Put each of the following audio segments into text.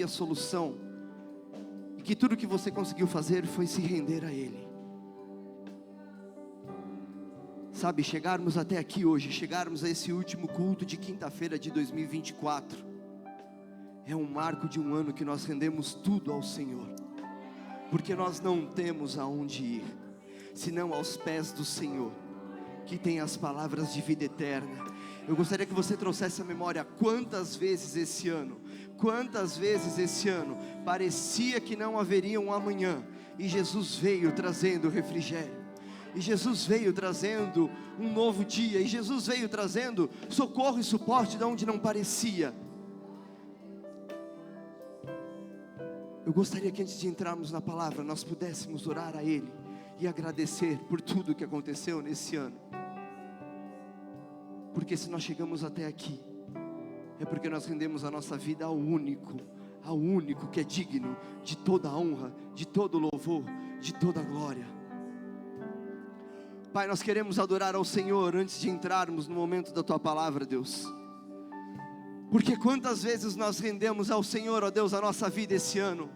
a solução, e que tudo que você conseguiu fazer foi se render a Ele. Sabe, chegarmos até aqui hoje, chegarmos a esse último culto de quinta-feira de 2024, é um marco de um ano que nós rendemos tudo ao Senhor, porque nós não temos aonde ir, senão aos pés do Senhor, que tem as palavras de vida eterna. Eu gostaria que você trouxesse à memória quantas vezes esse ano parecia que não haveria um amanhã, e Jesus veio trazendo refrigério, e Jesus veio trazendo um novo dia, e Jesus veio trazendo socorro e suporte de onde não parecia. Eu gostaria que antes de entrarmos na palavra, nós pudéssemos orar a Ele e agradecer por tudo que aconteceu nesse ano. Porque se nós chegamos até aqui, é porque nós rendemos a nossa vida ao único que é digno de toda a honra, de todo o louvor, de toda a glória. Pai, nós queremos adorar ao Senhor antes de entrarmos no momento da Tua palavra, Deus. Porque quantas vezes nós rendemos ao Senhor, ó Deus, a nossa vida esse ano.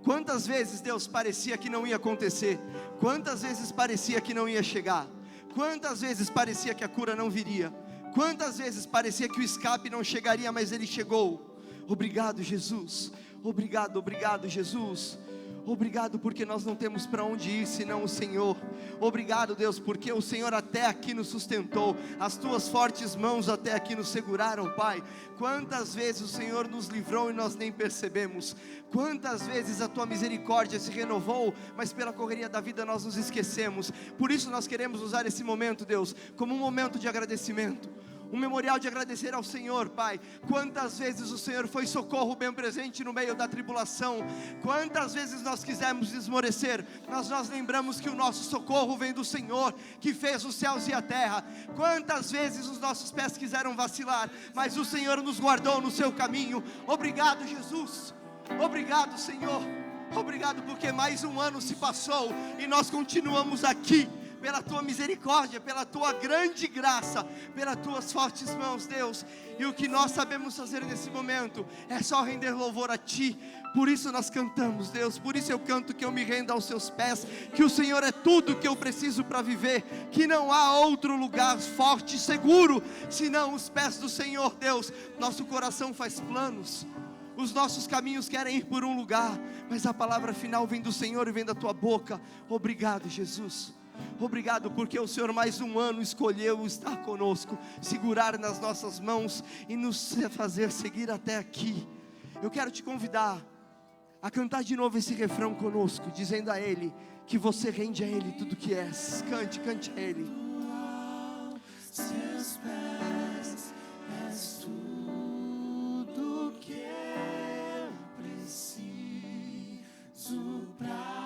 Quantas vezes, Deus, parecia que não ia acontecer. Quantas vezes parecia que não ia chegar. Quantas vezes parecia que a cura não viria. Quantas vezes parecia que o escape não chegaria, mas Ele chegou. Obrigado, Jesus. Obrigado, Jesus. Obrigado porque nós não temos para onde ir senão o Senhor. Obrigado, Deus, porque o Senhor até aqui nos sustentou. As Tuas fortes mãos até aqui nos seguraram, Pai. Quantas vezes o Senhor nos livrou e nós nem percebemos. Quantas vezes a Tua misericórdia se renovou, mas pela correria da vida nós nos esquecemos. Por isso nós queremos usar esse momento, Deus, como um momento de agradecimento, um memorial de agradecer ao Senhor, Pai. Quantas vezes o Senhor foi socorro bem presente no meio da tribulação. Quantas vezes nós quisemos esmorecer, mas nós lembramos que o nosso socorro vem do Senhor, que fez os céus e a terra. Quantas vezes os nossos pés quiseram vacilar, mas o Senhor nos guardou no seu caminho. Obrigado, Jesus. Obrigado, Senhor. Obrigado porque mais um ano se passou e nós continuamos aqui. Pela Tua misericórdia, pela Tua grande graça, pelas Tuas fortes mãos, Deus. E o que nós sabemos fazer nesse momento é só render louvor a Ti. Por isso nós cantamos, Deus. Por isso eu canto que eu me rendo aos Seus pés, que o Senhor é tudo que eu preciso para viver, que não há outro lugar forte e seguro senão os pés do Senhor, Deus. Nosso coração faz planos, os nossos caminhos querem ir por um lugar, mas a palavra final vem do Senhor e vem da Tua boca. Obrigado, Jesus. Obrigado porque o Senhor mais um ano escolheu estar conosco, segurar nas nossas mãos e nos fazer seguir até aqui. Eu quero te convidar a cantar de novo esse refrão conosco, dizendo a Ele que você rende a Ele tudo que és. Cante a Ele. Seus pés és tudo que eu preciso pra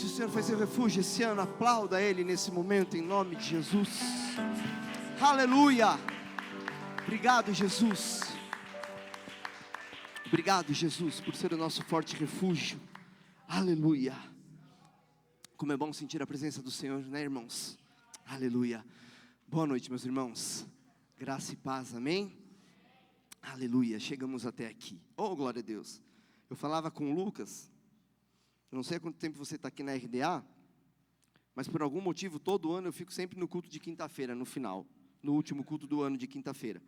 Se o Senhor foi seu refúgio esse ano, aplauda Ele nesse momento, em nome de Jesus. Aleluia. Obrigado, Jesus. Obrigado, Jesus, por ser o nosso forte refúgio. Aleluia. Como é bom sentir a presença do Senhor, né, irmãos? Aleluia. Boa noite, meus irmãos. Graça e paz, amém? Aleluia. Chegamos até aqui. Oh, glória a Deus. Eu falava com o Lucas. Eu não sei há quanto tempo você está aqui na RDA, mas por algum motivo, todo ano eu fico sempre no culto de quinta-feira, no final, no último culto do ano de quinta-feira.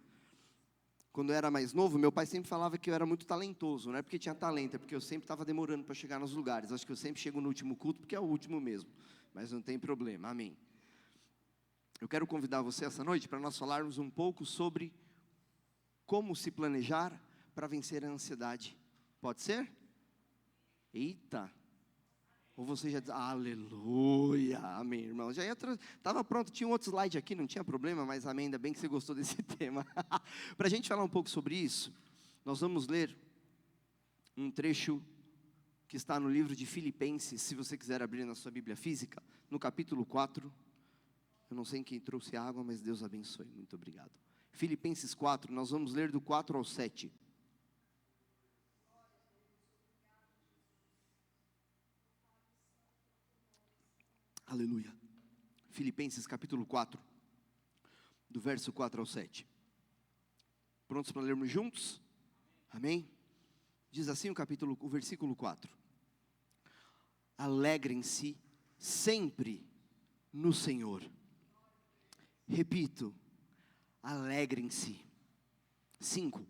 Quando eu era mais novo, meu pai sempre falava que eu era muito talentoso, não é porque tinha talento, é porque eu sempre estava demorando para chegar nos lugares. Acho que eu sempre chego no último culto, porque é o último mesmo, mas não tem problema, amém. Eu quero convidar você essa noite para nós falarmos um pouco sobre como se planejar para vencer a ansiedade. Pode ser? Eita! Ou você já diz, aleluia, amém, irmão. Já estava pronto, tinha um outro slide aqui, não tinha problema, mas amém, ainda bem que você gostou desse tema. Para a gente falar um pouco sobre isso, nós vamos ler um trecho que está no livro de Filipenses, se você quiser abrir na sua Bíblia física, no capítulo 4, eu não sei quem trouxe água, mas Deus abençoe, muito obrigado. Filipenses 4, nós vamos ler do 4 ao 7. Aleluia. Filipenses capítulo 4, do verso 4 ao 7. Prontos para lermos juntos? Amém? Diz assim o versículo 4. Alegrem-se sempre no Senhor. Repito, alegrem-se. 5.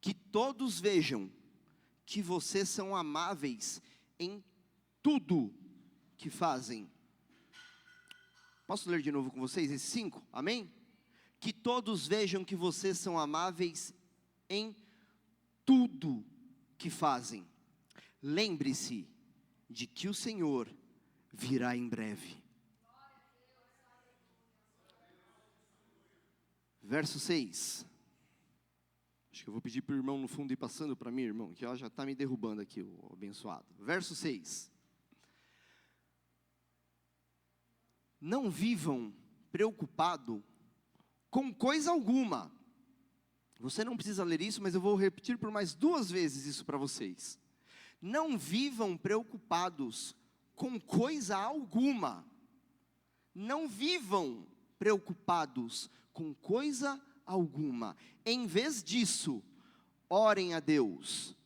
Que todos vejam que vocês são amáveis em tudo que fazem. Posso ler de novo com vocês esse 5? Amém? Que todos vejam que vocês são amáveis em tudo que fazem. Lembre-se de que o Senhor virá em breve. Verso 6. Acho que eu vou pedir para o irmão no fundo ir passando para mim, irmão, que já está me derrubando aqui, o abençoado. Verso 6. Não vivam preocupado com coisa alguma. Você não precisa ler isso, mas eu vou repetir por mais 2 vezes isso para vocês. Não vivam preocupados com coisa alguma. Não vivam preocupados com coisa alguma. Em vez disso, orem a Deus.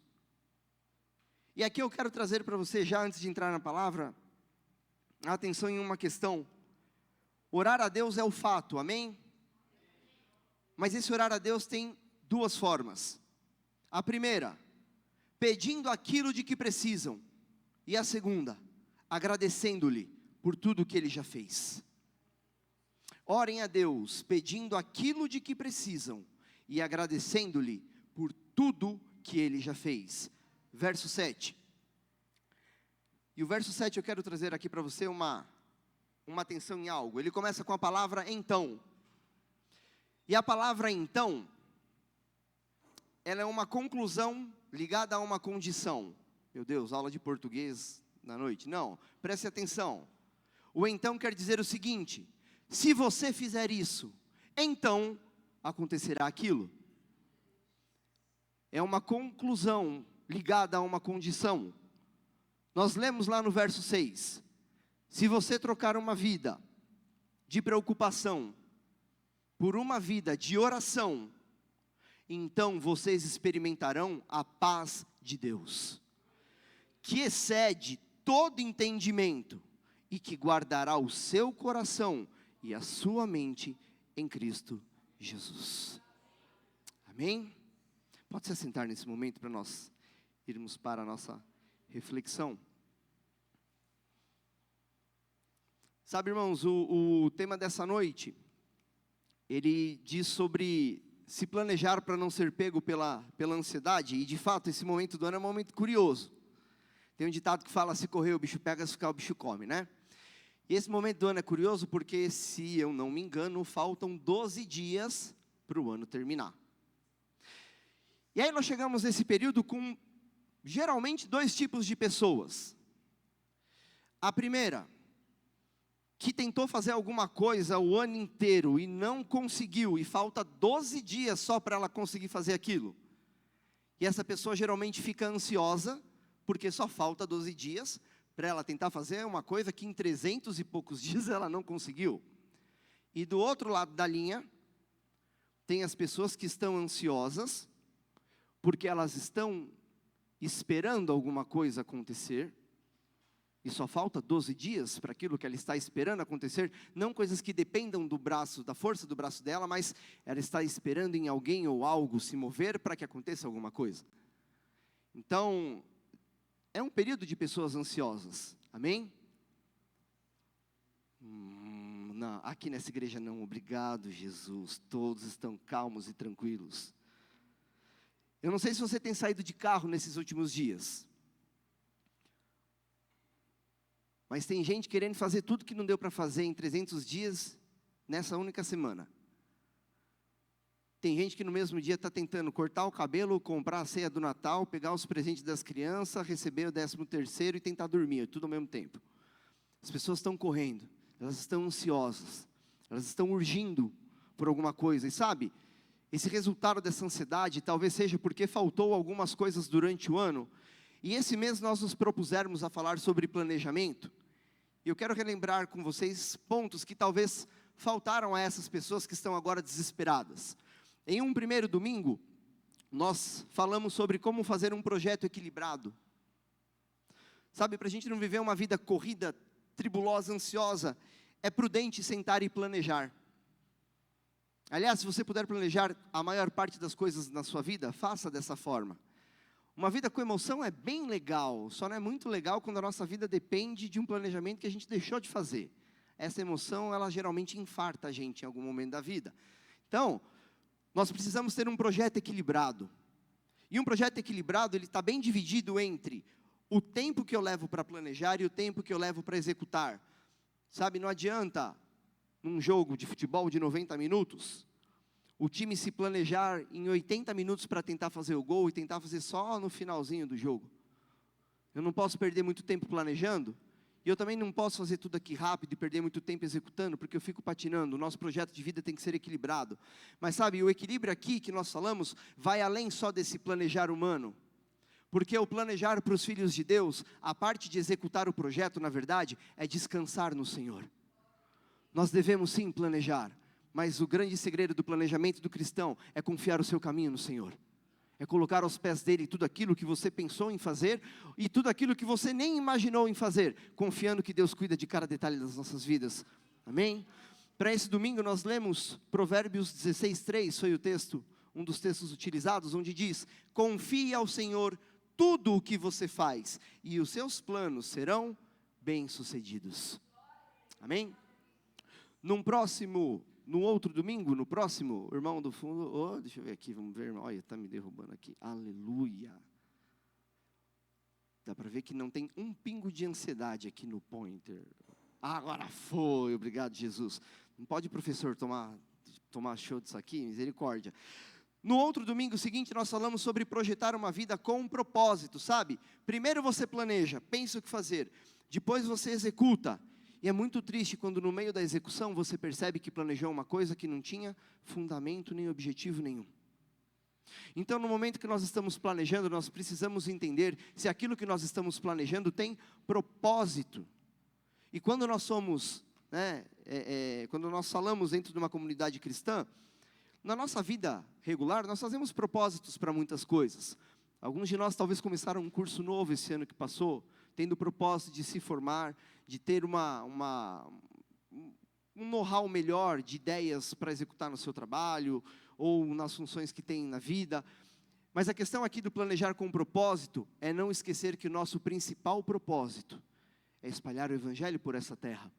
E aqui eu quero trazer para você, já antes de entrar na palavra, a atenção em uma questão. Orar a Deus é o fato, amém? Mas esse orar a Deus tem 2 formas. A primeira, pedindo aquilo de que precisam. E a segunda, agradecendo-lhe por tudo que Ele já fez. Orem a Deus, pedindo aquilo de que precisam. E agradecendo-lhe por tudo que Ele já fez. Verso 7. E o verso 7 eu quero trazer aqui para você uma atenção em algo. Ele começa com a palavra então. E a palavra então, ela é uma conclusão ligada a uma condição. Meu Deus, aula de português na noite. Não, preste atenção. O então quer dizer o seguinte: se você fizer isso, então acontecerá aquilo. É uma conclusão ligada a uma condição. Nós lemos lá no verso 6. Se você trocar uma vida de preocupação por uma vida de oração, então vocês experimentarão a paz de Deus, que excede todo entendimento e que guardará o seu coração e a sua mente em Cristo Jesus. Amém? Pode se assentar nesse momento para nós irmos para a nossa reflexão. Sabe, irmãos, o tema dessa noite, ele diz sobre se planejar para não ser pego pela ansiedade. E de fato, esse momento do ano é um momento curioso. Tem um ditado que fala: se correr o bicho pega, se ficar o bicho come, né? E esse momento do ano é curioso porque, se eu não me engano, faltam 12 dias para o ano terminar. E aí nós chegamos nesse período com, geralmente, 2 tipos de pessoas. A primeira, que tentou fazer alguma coisa o ano inteiro e não conseguiu, e falta 12 dias só para ela conseguir fazer aquilo. E essa pessoa geralmente fica ansiosa, porque só falta 12 dias para ela tentar fazer uma coisa que em 300 e poucos dias ela não conseguiu. E do outro lado da linha, tem as pessoas que estão ansiosas, porque elas estão esperando alguma coisa acontecer, e só falta 12 dias para aquilo que ela está esperando acontecer, não coisas que dependam da força do braço dela, mas ela está esperando em alguém ou algo se mover para que aconteça alguma coisa. Então, é um período de pessoas ansiosas, amém? Não, aqui nessa igreja não, obrigado Jesus, todos estão calmos e tranquilos. Eu não sei se você tem saído de carro nesses últimos dias, mas tem gente querendo fazer tudo que não deu para fazer em 300 dias, nessa única semana. Tem gente que no mesmo dia está tentando cortar o cabelo, comprar a ceia do Natal, pegar os presentes das crianças, receber o 13º e tentar dormir, tudo ao mesmo tempo. As pessoas estão correndo, elas estão ansiosas, elas estão urgindo por alguma coisa. E sabe, esse resultado dessa ansiedade talvez seja porque faltou algumas coisas durante o ano. E esse mês nós nos propusermos a falar sobre planejamento. E eu quero relembrar com vocês pontos que talvez faltaram a essas pessoas que estão agora desesperadas. Em um primeiro domingo, nós falamos sobre como fazer um projeto equilibrado. Sabe, para a gente não viver uma vida corrida, tribulosa, ansiosa, é prudente sentar e planejar. Aliás, se você puder planejar a maior parte das coisas na sua vida, faça dessa forma. Uma vida com emoção é bem legal, só não é muito legal quando a nossa vida depende de um planejamento que a gente deixou de fazer. Essa emoção, ela geralmente infarta a gente em algum momento da vida. Então, nós precisamos ter um projeto equilibrado. E um projeto equilibrado, ele está bem dividido entre o tempo que eu levo para planejar e o tempo que eu levo para executar. Sabe, não adianta, num jogo de futebol de 90 minutos, o time se planejar em 80 minutos para tentar fazer o gol e tentar fazer só no finalzinho do jogo. Eu não posso perder muito tempo planejando, e eu também não posso fazer tudo aqui rápido e perder muito tempo executando, porque eu fico patinando. O nosso projeto de vida tem que ser equilibrado. Mas sabe, o equilíbrio aqui que nós falamos, vai além só desse planejar humano. Porque o planejar para os filhos de Deus, a parte de executar o projeto, na verdade, é descansar no Senhor. Nós devemos sim planejar, mas o grande segredo do planejamento do cristão é confiar o seu caminho no Senhor. É colocar aos pés dele tudo aquilo que você pensou em fazer e tudo aquilo que você nem imaginou em fazer, confiando que Deus cuida de cada detalhe das nossas vidas. Amém? Para esse domingo nós lemos Provérbios 16:3, foi o texto, um dos textos utilizados, onde diz: confie ao Senhor tudo o que você faz, e os seus planos serão bem-sucedidos. Amém? No outro domingo, no próximo, o irmão do fundo, deixa eu ver aqui, vamos ver, irmão, olha, está me derrubando aqui, aleluia. Dá para ver que não tem um pingo de ansiedade aqui no pointer. Agora foi, obrigado Jesus. Não pode o professor tomar show disso aqui, misericórdia. No outro domingo seguinte, nós falamos sobre projetar uma vida com um propósito, sabe? Primeiro você planeja, pensa o que fazer, depois você executa. E é muito triste quando no meio da execução você percebe que planejou uma coisa que não tinha fundamento nem objetivo nenhum. Então no momento que nós estamos planejando, nós precisamos entender se aquilo que nós estamos planejando tem propósito. E quando nós somos, quando nós falamos dentro de uma comunidade cristã, na nossa vida regular nós fazemos propósitos para muitas coisas. Alguns de nós talvez começaram um curso novo esse ano que passou, tendo o propósito de se formar, de ter um know-how melhor de ideias para executar no seu trabalho, ou nas funções que tem na vida. Mas a questão aqui do planejar com propósito, é não esquecer que o nosso principal propósito é espalhar o Evangelho por essa terra.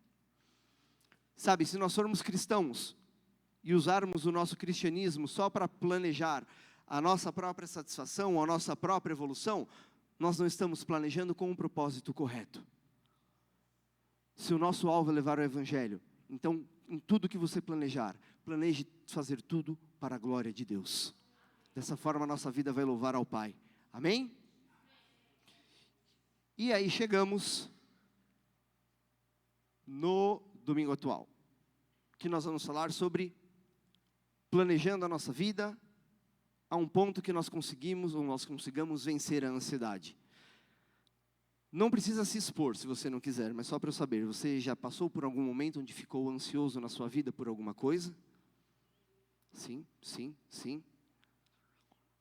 Sabe, se nós formos cristãos, e usarmos o nosso cristianismo só para planejar a nossa própria satisfação, a nossa própria evolução, nós não estamos planejando com um propósito correto. Se o nosso alvo é levar o Evangelho, então, em tudo que você planejar, planeje fazer tudo para a glória de Deus. Dessa forma, a nossa vida vai louvar ao Pai. Amém? E aí chegamos no domingo atual, que nós vamos falar sobre planejando a nossa vida, a um ponto que nós consigamos vencer a ansiedade. Não precisa se expor se você não quiser, mas só para eu saber, você já passou por algum momento onde ficou ansioso na sua vida por alguma coisa? Sim.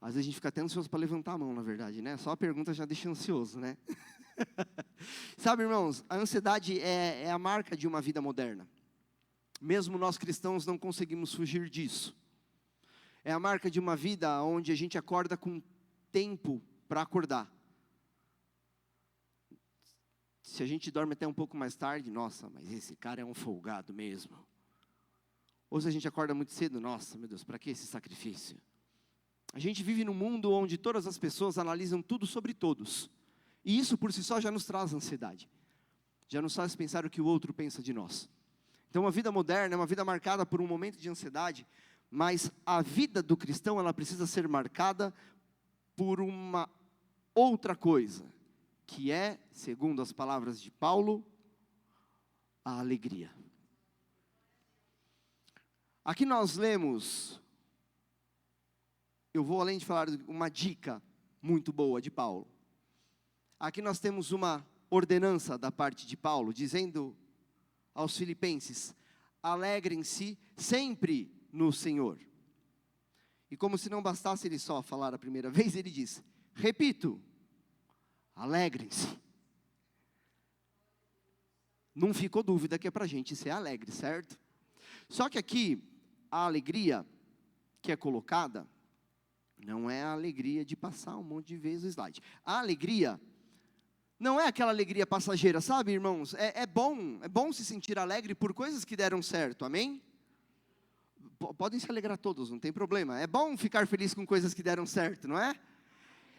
Às vezes a gente fica até ansioso para levantar a mão, na verdade, né? Só a pergunta já deixa ansioso, né? Sabe, irmãos, a ansiedade é a marca de uma vida moderna. Mesmo nós cristãos não conseguimos fugir disso. É a marca de uma vida onde a gente acorda com tempo para acordar. Se a gente dorme até um pouco mais tarde, nossa, mas esse cara é um folgado mesmo. Ou se a gente acorda muito cedo, nossa, meu Deus, para que esse sacrifício? A gente vive num mundo onde todas as pessoas analisam tudo sobre todos. E isso por si só já nos traz ansiedade. Já nos faz pensar o que o outro pensa de nós. Então a vida moderna é uma vida marcada por um momento de ansiedade, mas a vida do cristão, ela precisa ser marcada por uma outra coisa, que é, segundo as palavras de Paulo, a alegria. Aqui nós lemos, eu vou além de falar uma dica muito boa de Paulo. Aqui nós temos uma ordenança da parte de Paulo, dizendo aos filipenses: alegrem-se sempre no Senhor. E como se não bastasse ele só falar a primeira vez, ele diz: repito, alegrem-se. Não ficou dúvida que é para a gente ser alegre, certo? Só que aqui, a alegria que é colocada, não é a alegria de passar um monte de vezes o slide. A alegria não é aquela alegria passageira, sabe, irmãos? É bom se sentir alegre por coisas que deram certo, amém? Podem se alegrar todos, não tem problema. É bom ficar feliz com coisas que deram certo, não é?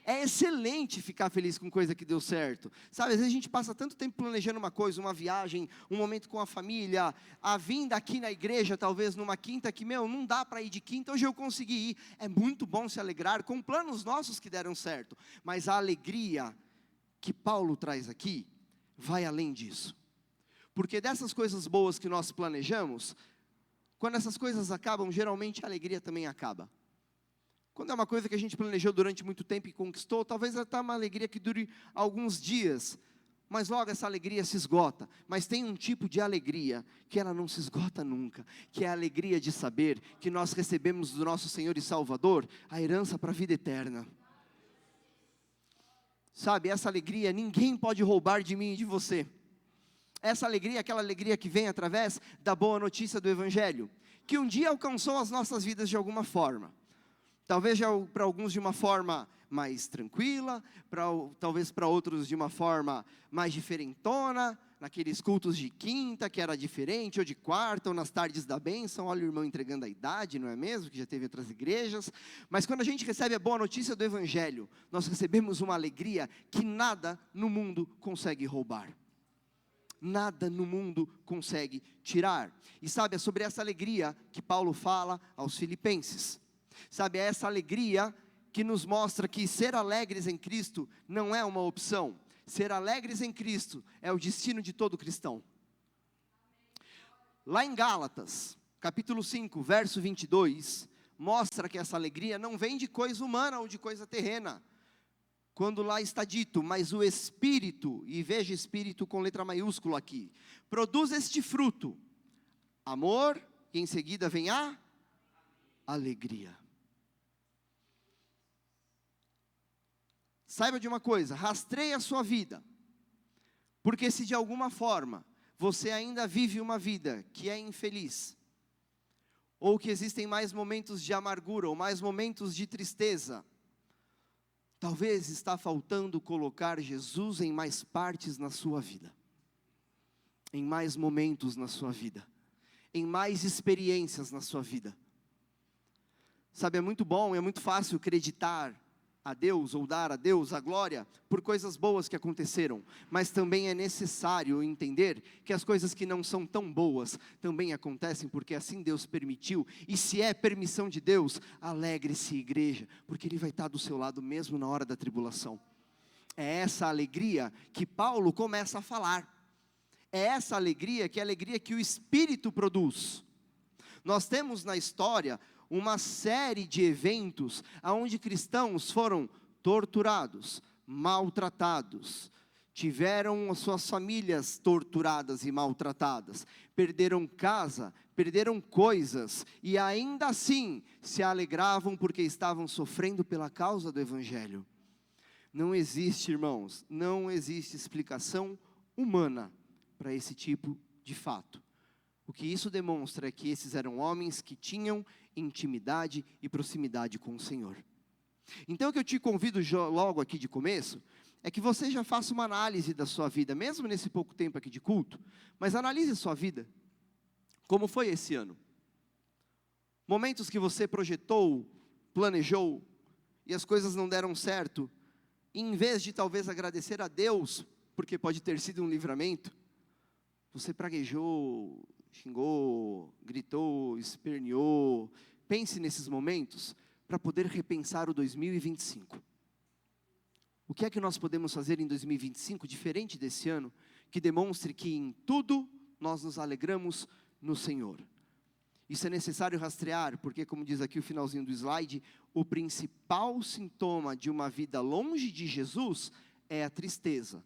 É excelente ficar feliz com coisa que deu certo. Sabe, às vezes a gente passa tanto tempo planejando uma coisa, uma viagem, um momento com a família, a vinda aqui na igreja, talvez numa quinta, que, não dá para ir de quinta, hoje eu consegui ir. É muito bom se alegrar com planos nossos que deram certo. Mas a alegria que Paulo traz aqui, vai além disso. Porque dessas coisas boas que nós planejamos, quando essas coisas acabam, geralmente a alegria também acaba. Quando é uma coisa que a gente planejou durante muito tempo e conquistou, talvez ela está uma alegria que dure alguns dias, mas logo essa alegria se esgota. Mas tem um tipo de alegria que ela não se esgota nunca, que é a alegria de saber que nós recebemos do nosso Senhor e Salvador a herança para a vida eterna. Sabe, essa alegria ninguém pode roubar de mim e de você. Essa alegria é aquela alegria que vem através da boa notícia do Evangelho, que um dia alcançou as nossas vidas de alguma forma. Talvez para alguns de uma forma mais tranquila, talvez para outros de uma forma mais diferentona, naqueles cultos de quinta que era diferente, ou de quarta, ou nas tardes da bênção. Olha o irmão entregando a idade, não é mesmo? Que já teve outras igrejas. Mas quando a gente recebe a boa notícia do Evangelho, nós recebemos uma alegria que nada no mundo consegue roubar. Nada no mundo consegue tirar. E sabe, é sobre essa alegria que Paulo fala aos filipenses. Sabe, é essa alegria que nos mostra que ser alegres em Cristo não é uma opção. Ser alegres em Cristo é o destino de todo cristão. Lá em Gálatas, capítulo 5, verso 22, mostra que essa alegria não vem de coisa humana ou de coisa terrena. Quando lá está dito, mas o Espírito, e veja Espírito com letra maiúscula aqui, produz este fruto, amor, e em seguida vem a alegria. Saiba de uma coisa, rastreie a sua vida, porque se de alguma forma você ainda vive uma vida que é infeliz, ou que existem mais momentos de amargura, ou mais momentos de tristeza, talvez está faltando colocar Jesus em mais partes na sua vida, em mais momentos na sua vida, em mais experiências na sua vida. Sabe, é muito bom, é muito fácil acreditar a Deus, ou dar a Deus a glória, por coisas boas que aconteceram, mas também é necessário entender, que as coisas que não são tão boas, também acontecem, porque assim Deus permitiu, e se é permissão de Deus, alegre-se igreja, porque Ele vai estar do seu lado mesmo na hora da tribulação. É essa alegria que Paulo começa a falar, é essa alegria que é a alegria que o Espírito produz. Nós temos na história uma série de eventos onde cristãos foram torturados, maltratados, tiveram as suas famílias torturadas e maltratadas, perderam casa, perderam coisas, e ainda assim se alegravam porque estavam sofrendo pela causa do Evangelho. Não existe, irmãos, não existe explicação humana para esse tipo de fato. O que isso demonstra é que esses eram homens que tinham intimidade e proximidade com o Senhor. Então o que eu te convido logo aqui de começo, é que você já faça uma análise da sua vida, mesmo nesse pouco tempo aqui de culto, mas analise a sua vida. Como foi esse ano? Momentos que você projetou, planejou, e as coisas não deram certo, e em vez de talvez agradecer a Deus, porque pode ter sido um livramento, você praguejou, xingou, gritou, esperneou. Pense nesses momentos para poder repensar o 2025. O que é que nós podemos fazer em 2025 diferente desse ano, que demonstre que em tudo nós nos alegramos no Senhor? Isso é necessário rastrear, porque como diz aqui o finalzinho do slide, o principal sintoma de uma vida longe de Jesus é a tristeza,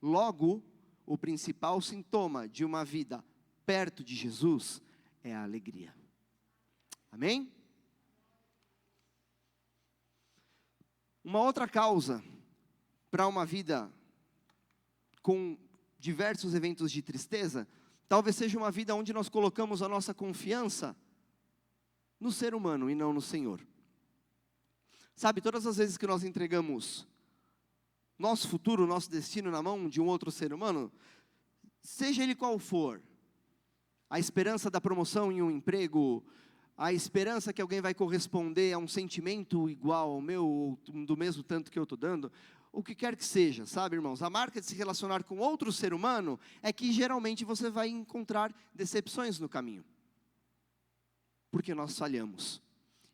Logo, o principal sintoma de uma vida perto de Jesus é a alegria. Amém? Uma outra causa para uma vida com diversos eventos de tristeza, talvez seja uma vida onde nós colocamos a nossa confiança no ser humano e não no Senhor. Sabe, todas as vezes que nós entregamos nosso futuro, nosso destino na mão de um outro ser humano, seja ele qual for, a esperança da promoção em um emprego, a esperança que alguém vai corresponder a um sentimento igual ao meu, ou do mesmo tanto que eu estou dando, o que quer que seja, sabe, irmãos? A marca de se relacionar com outro ser humano é que geralmente você vai encontrar decepções no caminho, porque nós falhamos.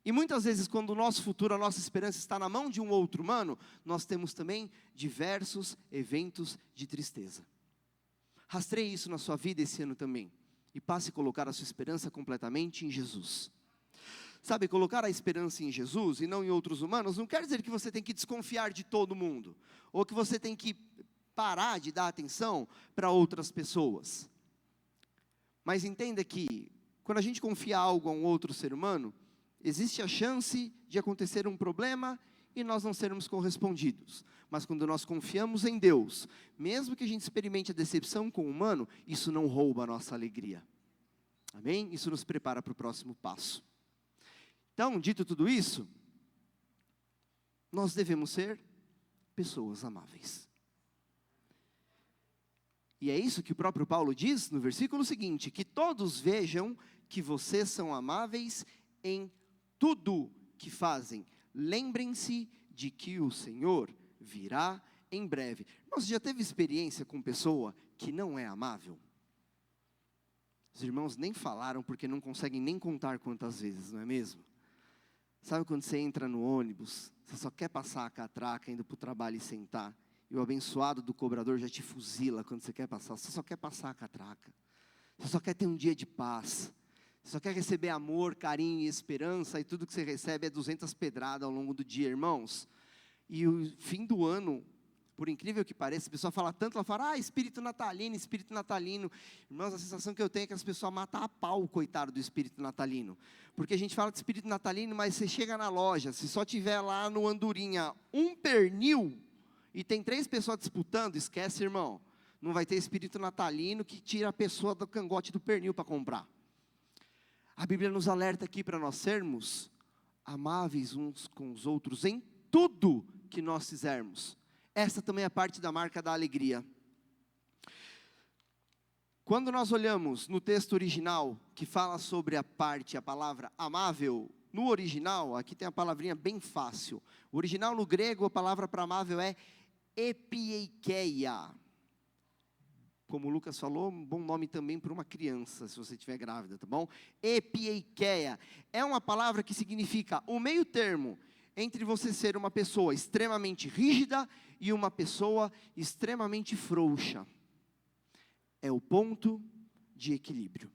E muitas vezes, quando o nosso futuro, a nossa esperança está na mão de um outro humano, nós temos também diversos eventos de tristeza. Rastreie isso na sua vida esse ano também, e passe a colocar a sua esperança completamente em Jesus. Sabe, colocar a esperança em Jesus e não em outros humanos, não quer dizer que você tem que desconfiar de todo mundo, ou que você tem que parar de dar atenção para outras pessoas. Mas entenda que, quando a gente confia algo a um outro ser humano, existe a chance de acontecer um problema e nós não sermos correspondidos. Mas quando nós confiamos em Deus, mesmo que a gente experimente a decepção com o humano, isso não rouba a nossa alegria. Amém? Isso nos prepara para o próximo passo. Então, dito tudo isso, nós devemos ser pessoas amáveis. E é isso que o próprio Paulo diz no versículo seguinte, que todos vejam que vocês são amáveis em tudo que fazem. Lembrem-se de que o Senhor virá em breve. Você já teve experiência com pessoa que não é amável? Os irmãos nem falaram porque não conseguem nem contar quantas vezes, não é mesmo? Sabe quando você entra no ônibus, você só quer passar a catraca indo para o trabalho e sentar, e o abençoado do cobrador já te fuzila quando você quer passar, você só quer passar a catraca, você só quer ter um dia de paz, você só quer receber amor, carinho e esperança, e tudo que você recebe é 200 pedradas ao longo do dia, irmãos. E o fim do ano, por incrível que pareça, a pessoa fala tanto, ela fala, espírito natalino, espírito natalino. Irmãos, a sensação que eu tenho é que as pessoas matam a pau o coitado do espírito natalino. Porque a gente fala de espírito natalino, mas você chega na loja, se só tiver lá no Andorinha um pernil, e tem 3 pessoas disputando, esquece, irmão. Não vai ter espírito natalino que tira a pessoa do cangote do pernil para comprar. A Bíblia nos alerta aqui para nós sermos amáveis uns com os outros em tudo que nós fizermos. Essa também é parte da marca da alegria. Quando nós olhamos no texto original, que fala sobre a palavra amável, no original, aqui tem a palavrinha bem fácil. O original no grego, a palavra para amável é epieikeia. Como o Lucas falou, um bom nome também para uma criança, se você estiver grávida, tá bom? Epieikeia é uma palavra que significa o meio termo entre você ser uma pessoa extremamente rígida e uma pessoa extremamente frouxa. É o ponto de equilíbrio.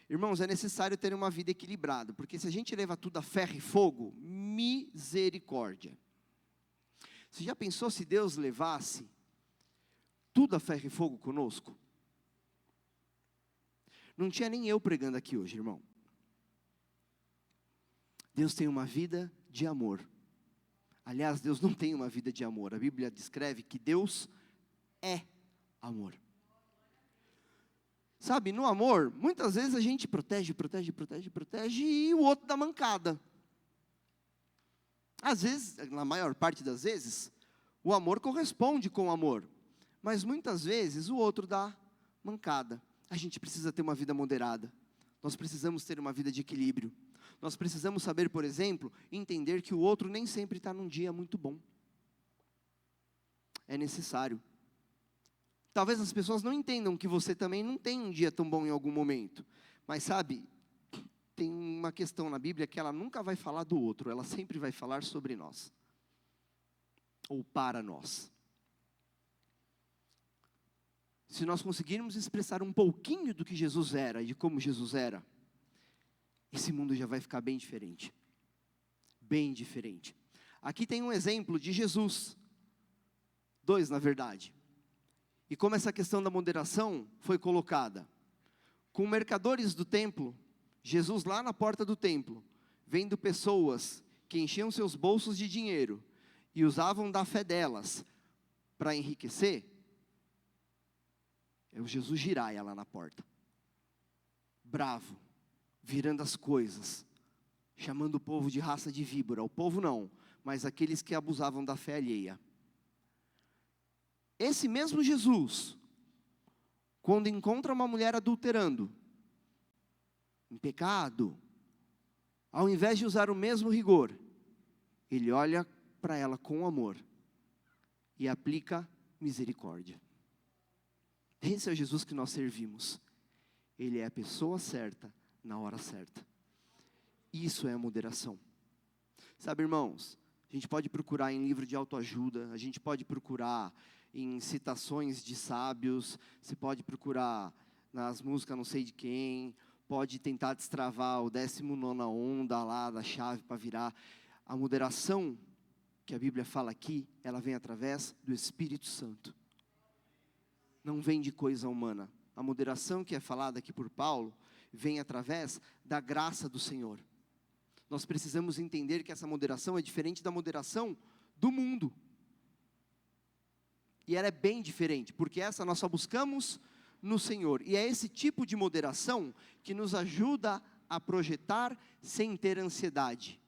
Irmãos, é necessário ter uma vida equilibrada, porque se a gente leva tudo a ferro e fogo, misericórdia. Você já pensou se Deus levasse tudo a ferro e fogo conosco? Não tinha nem eu pregando aqui hoje, irmão. Deus tem uma vida de amor. Aliás, Deus não tem uma vida de amor. A Bíblia descreve que Deus é amor. Sabe, no amor, muitas vezes a gente protege e o outro dá mancada. Às vezes, na maior parte das vezes, o amor corresponde com o amor. Mas muitas vezes o outro dá mancada. A gente precisa ter uma vida moderada. Nós precisamos ter uma vida de equilíbrio. Nós precisamos saber, por exemplo, entender que o outro nem sempre está num dia muito bom. É necessário. Talvez as pessoas não entendam que você também não tem um dia tão bom em algum momento. Mas sabe, tem uma questão na Bíblia que ela nunca vai falar do outro, ela sempre vai falar sobre nós. Ou para nós. Se nós conseguirmos expressar um pouquinho do que Jesus era e de como Jesus era, esse mundo já vai ficar bem diferente. Bem diferente. Aqui tem um exemplo de Jesus. Dois, na verdade. E como essa questão da moderação foi colocada? Com mercadores do templo, Jesus lá na porta do templo, vendo pessoas que enchiam seus bolsos de dinheiro e usavam da fé delas para enriquecer, é o Jesus Jiraya lá na porta, bravo, virando as coisas, chamando o povo de raça de víbora. O povo não, mas aqueles que abusavam da fé alheia. Esse mesmo Jesus, quando encontra uma mulher adulterando, em pecado, ao invés de usar o mesmo rigor, ele olha para ela com amor e aplica misericórdia. Esse é o Jesus que nós servimos. Ele é a pessoa certa, na hora certa. Isso é a moderação. Sabe, irmãos, a gente pode procurar em livro de autoajuda, a gente pode procurar em citações de sábios, você pode procurar nas músicas não sei de quem, pode tentar destravar o 19ª onda lá da chave para virar. A moderação que a Bíblia fala aqui, ela vem através do Espírito Santo. Não vem de coisa humana. A moderação que é falada aqui por Paulo, vem através da graça do Senhor. Nós precisamos entender que essa moderação é diferente da moderação do mundo. E ela é bem diferente, porque essa nós só buscamos no Senhor. E é esse tipo de moderação que nos ajuda a projetar sem ter ansiedade.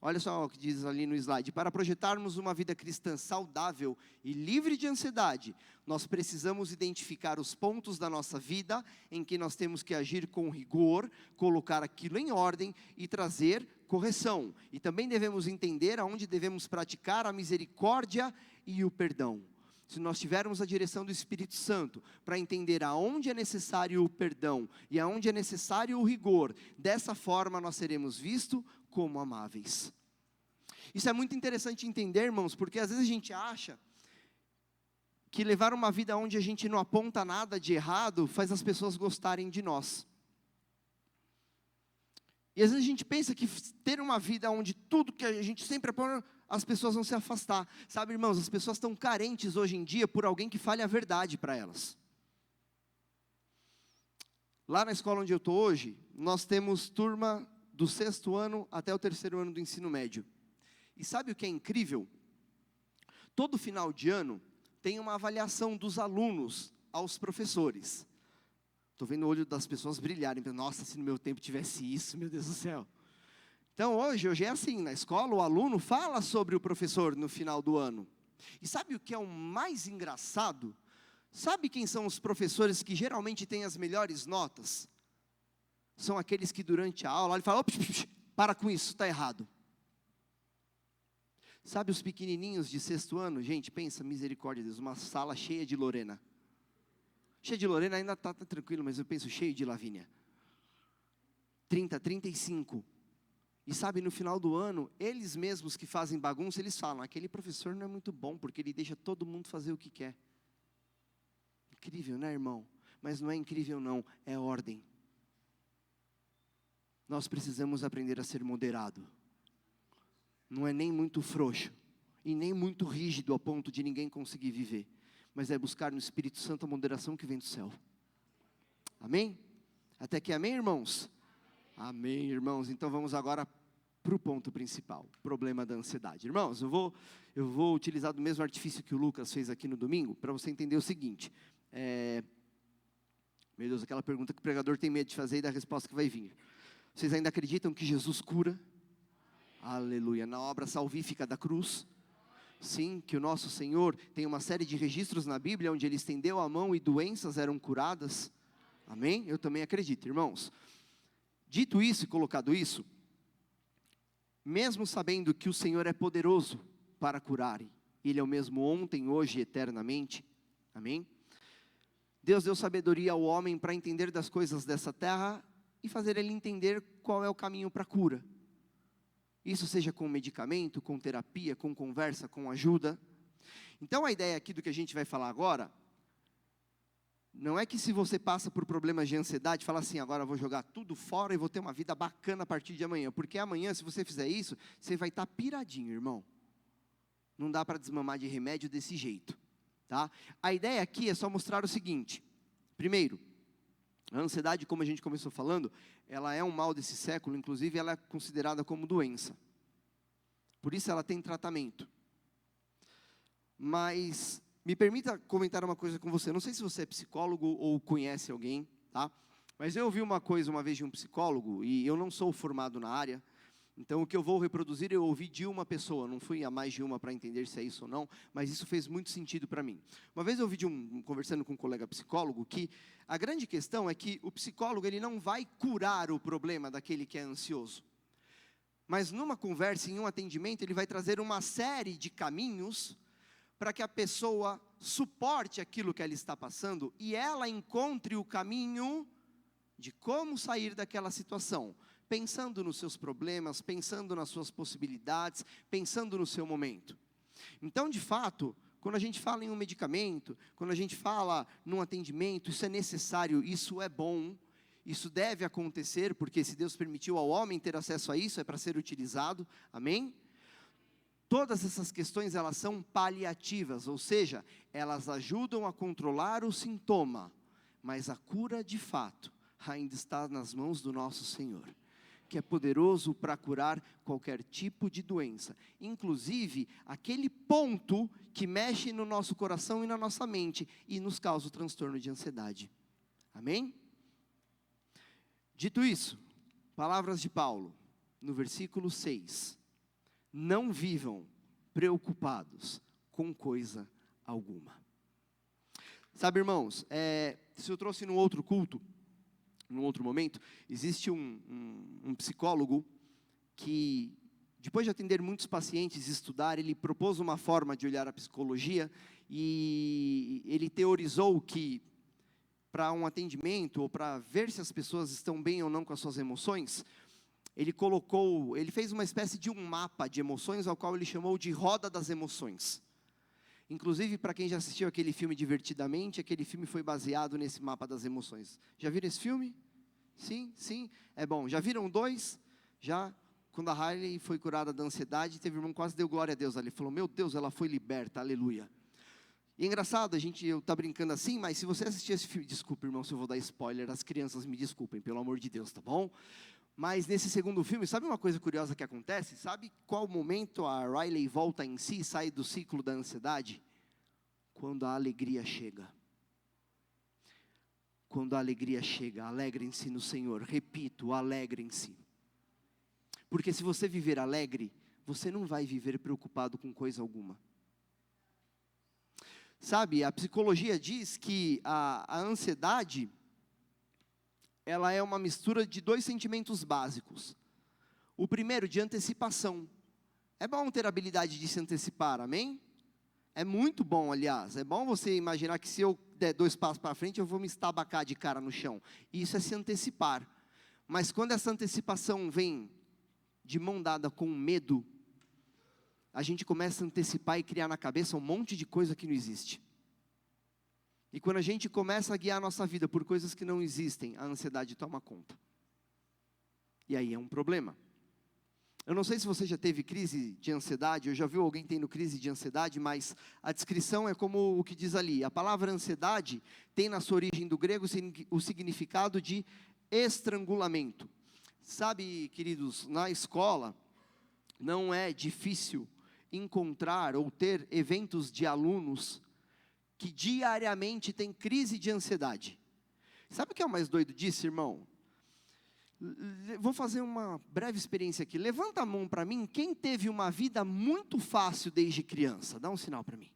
Olha só o que diz ali no slide. Para projetarmos uma vida cristã saudável e livre de ansiedade, nós precisamos identificar os pontos da nossa vida em que nós temos que agir com rigor, colocar aquilo em ordem e trazer correção. E também devemos entender aonde devemos praticar a misericórdia e o perdão. Se nós tivermos a direção do Espírito Santo para entender aonde é necessário o perdão e aonde é necessário o rigor, dessa forma nós seremos vistos como amáveis. Isso é muito interessante entender, irmãos, porque às vezes a gente acha que levar uma vida onde a gente não aponta nada de errado faz as pessoas gostarem de nós. E às vezes a gente pensa que ter uma vida onde tudo que a gente sempre aponta, as pessoas vão se afastar. Sabe, irmãos, as pessoas estão carentes hoje em dia por alguém que fale a verdade para elas. Lá na escola onde eu estou hoje, nós temos turma do 6º ano até o 3º ano do ensino médio. E sabe o que é incrível? Todo final de ano tem uma avaliação dos alunos aos professores. Estou vendo o olho das pessoas brilharem. Nossa, se no meu tempo tivesse isso, meu Deus do céu. Então hoje é assim, na escola o aluno fala sobre o professor no final do ano. E sabe o que é o mais engraçado? Sabe quem são os professores que geralmente têm as melhores notas? São aqueles que durante a aula ele fala, para com isso, está errado. Sabe os pequenininhos de 6º ano? Gente, pensa, misericórdia de Deus, uma sala cheia de Lorena. Cheia de Lorena ainda está tranquilo, mas eu penso cheio de Lavínia. 30, 35. E sabe, no final do ano, eles mesmos que fazem bagunça, eles falam, aquele professor não é muito bom, porque ele deixa todo mundo fazer o que quer. Incrível, né, irmão? Mas não é incrível não, é ordem. Nós precisamos aprender a ser moderado. Não é nem muito frouxo, e nem muito rígido a ponto de ninguém conseguir viver. Mas é buscar no Espírito Santo a moderação que vem do céu. Amém? Até aqui, amém, irmãos? Amém, irmãos. Então vamos agora para o ponto principal, o problema da ansiedade. Irmãos, eu vou utilizar do mesmo artifício que o Lucas fez aqui no domingo, para você entender o seguinte. Meu Deus, aquela pergunta que o pregador tem medo de fazer e da resposta que vai vir. Vocês ainda acreditam que Jesus cura? Aleluia. Na obra salvífica da cruz? Sim, que o nosso Senhor tem uma série de registros na Bíblia onde Ele estendeu a mão e doenças eram curadas. Amém? Eu também acredito, irmãos. Dito isso e colocado isso, mesmo sabendo que o Senhor é poderoso para curar, Ele é o mesmo ontem, hoje e eternamente, amém? Deus deu sabedoria ao homem para entender das coisas dessa terra e fazer ele entender qual é o caminho para a cura. Isso seja com medicamento, com terapia, com conversa, com ajuda. Então a ideia aqui do que a gente vai falar agora, não é que se você passa por problemas de ansiedade, fala assim, agora eu vou jogar tudo fora e vou ter uma vida bacana a partir de amanhã. Porque amanhã, se você fizer isso, você vai estar piradinho, irmão. Não dá para desmamar de remédio desse jeito. tá? A ideia aqui é só mostrar o seguinte: primeiro, a ansiedade, como a gente começou falando, ela é um mal desse século, inclusive ela é considerada como doença. Por isso ela tem tratamento. Mas me permita comentar uma coisa com você. Não sei se você é psicólogo ou conhece alguém, tá? Mas eu ouvi uma coisa uma vez de um psicólogo, e eu não sou formado na área, então o que eu vou reproduzir eu ouvi de uma pessoa, não fui a mais de uma para entender se é isso ou não, mas isso fez muito sentido para mim. Uma vez eu ouvi conversando com um colega psicólogo, que a grande questão é que o psicólogo ele não vai curar o problema daquele que é ansioso. Mas numa conversa, em um atendimento, ele vai trazer uma série de caminhos para que a pessoa suporte aquilo que ela está passando e ela encontre o caminho de como sair daquela situação, pensando nos seus problemas, pensando nas suas possibilidades, pensando no seu momento. Então, de fato, quando a gente fala em um medicamento, quando a gente fala num atendimento, isso é necessário, isso é bom, isso deve acontecer, porque se Deus permitiu ao homem ter acesso a isso, é para ser utilizado, amém? Todas essas questões, elas são paliativas, ou seja, elas ajudam a controlar o sintoma, mas a cura de fato ainda está nas mãos do nosso Senhor, que é poderoso para curar qualquer tipo de doença, inclusive aquele ponto que mexe no nosso coração e na nossa mente, e nos causa o transtorno de ansiedade, amém? Dito isso, palavras de Paulo, no versículo 6, não vivam preocupados com coisa alguma. Sabe, irmãos, se eu trouxe num outro culto, num outro momento, existe um psicólogo que, depois de atender muitos pacientes e estudar, ele propôs uma forma de olhar a psicologia, e ele teorizou que, para um atendimento, ou para ver se as pessoas estão bem ou não com as suas emoções, ele fez uma espécie de um mapa de emoções, ao qual ele chamou de roda das emoções. Inclusive, para quem já assistiu aquele filme Divertidamente, aquele filme foi baseado nesse mapa das emoções. Já viram esse filme? Sim, sim, é bom. Já viram 2? Já, quando a Hailey foi curada da ansiedade, teve um irmão que quase deu glória a Deus ali, falou, meu Deus, ela foi liberta, aleluia. E é engraçado, eu tá brincando assim, mas se você assistir esse filme, desculpa, irmão, se eu vou dar spoiler, as crianças me desculpem, pelo amor de Deus, tá bom? Mas nesse segundo filme, sabe uma coisa curiosa que acontece? Sabe qual momento a Riley volta em si, sai do ciclo da ansiedade? Quando a alegria chega. Quando a alegria chega, alegrem-se no Senhor. Repito, alegrem-se. Porque se você viver alegre, você não vai viver preocupado com coisa alguma. Sabe, a psicologia diz que a ansiedade, ela é uma mistura de 2 sentimentos básicos. O primeiro, de antecipação. É bom ter a habilidade de se antecipar, amém? É muito bom, aliás. É bom você imaginar que se eu der 2 passos para frente, eu vou me estabacar de cara no chão. Isso é se antecipar. Mas quando essa antecipação vem de mão dada com medo, a gente começa a antecipar e criar na cabeça um monte de coisa que não existe. E quando a gente começa a guiar a nossa vida por coisas que não existem, a ansiedade toma conta. E aí é um problema. Eu não sei se você já teve crise de ansiedade, ou já viu alguém tendo crise de ansiedade, mas a descrição é como o que diz ali. A palavra ansiedade tem na sua origem do grego o significado de estrangulamento. Sabe, queridos, na escola não é difícil encontrar ou ter eventos de alunos que diariamente têm crise de ansiedade. Sabe o que é o mais doido disso, irmão? Vou fazer uma breve experiência aqui. Levanta a mão para mim, quem teve uma vida muito fácil desde criança? Dá um sinal para mim.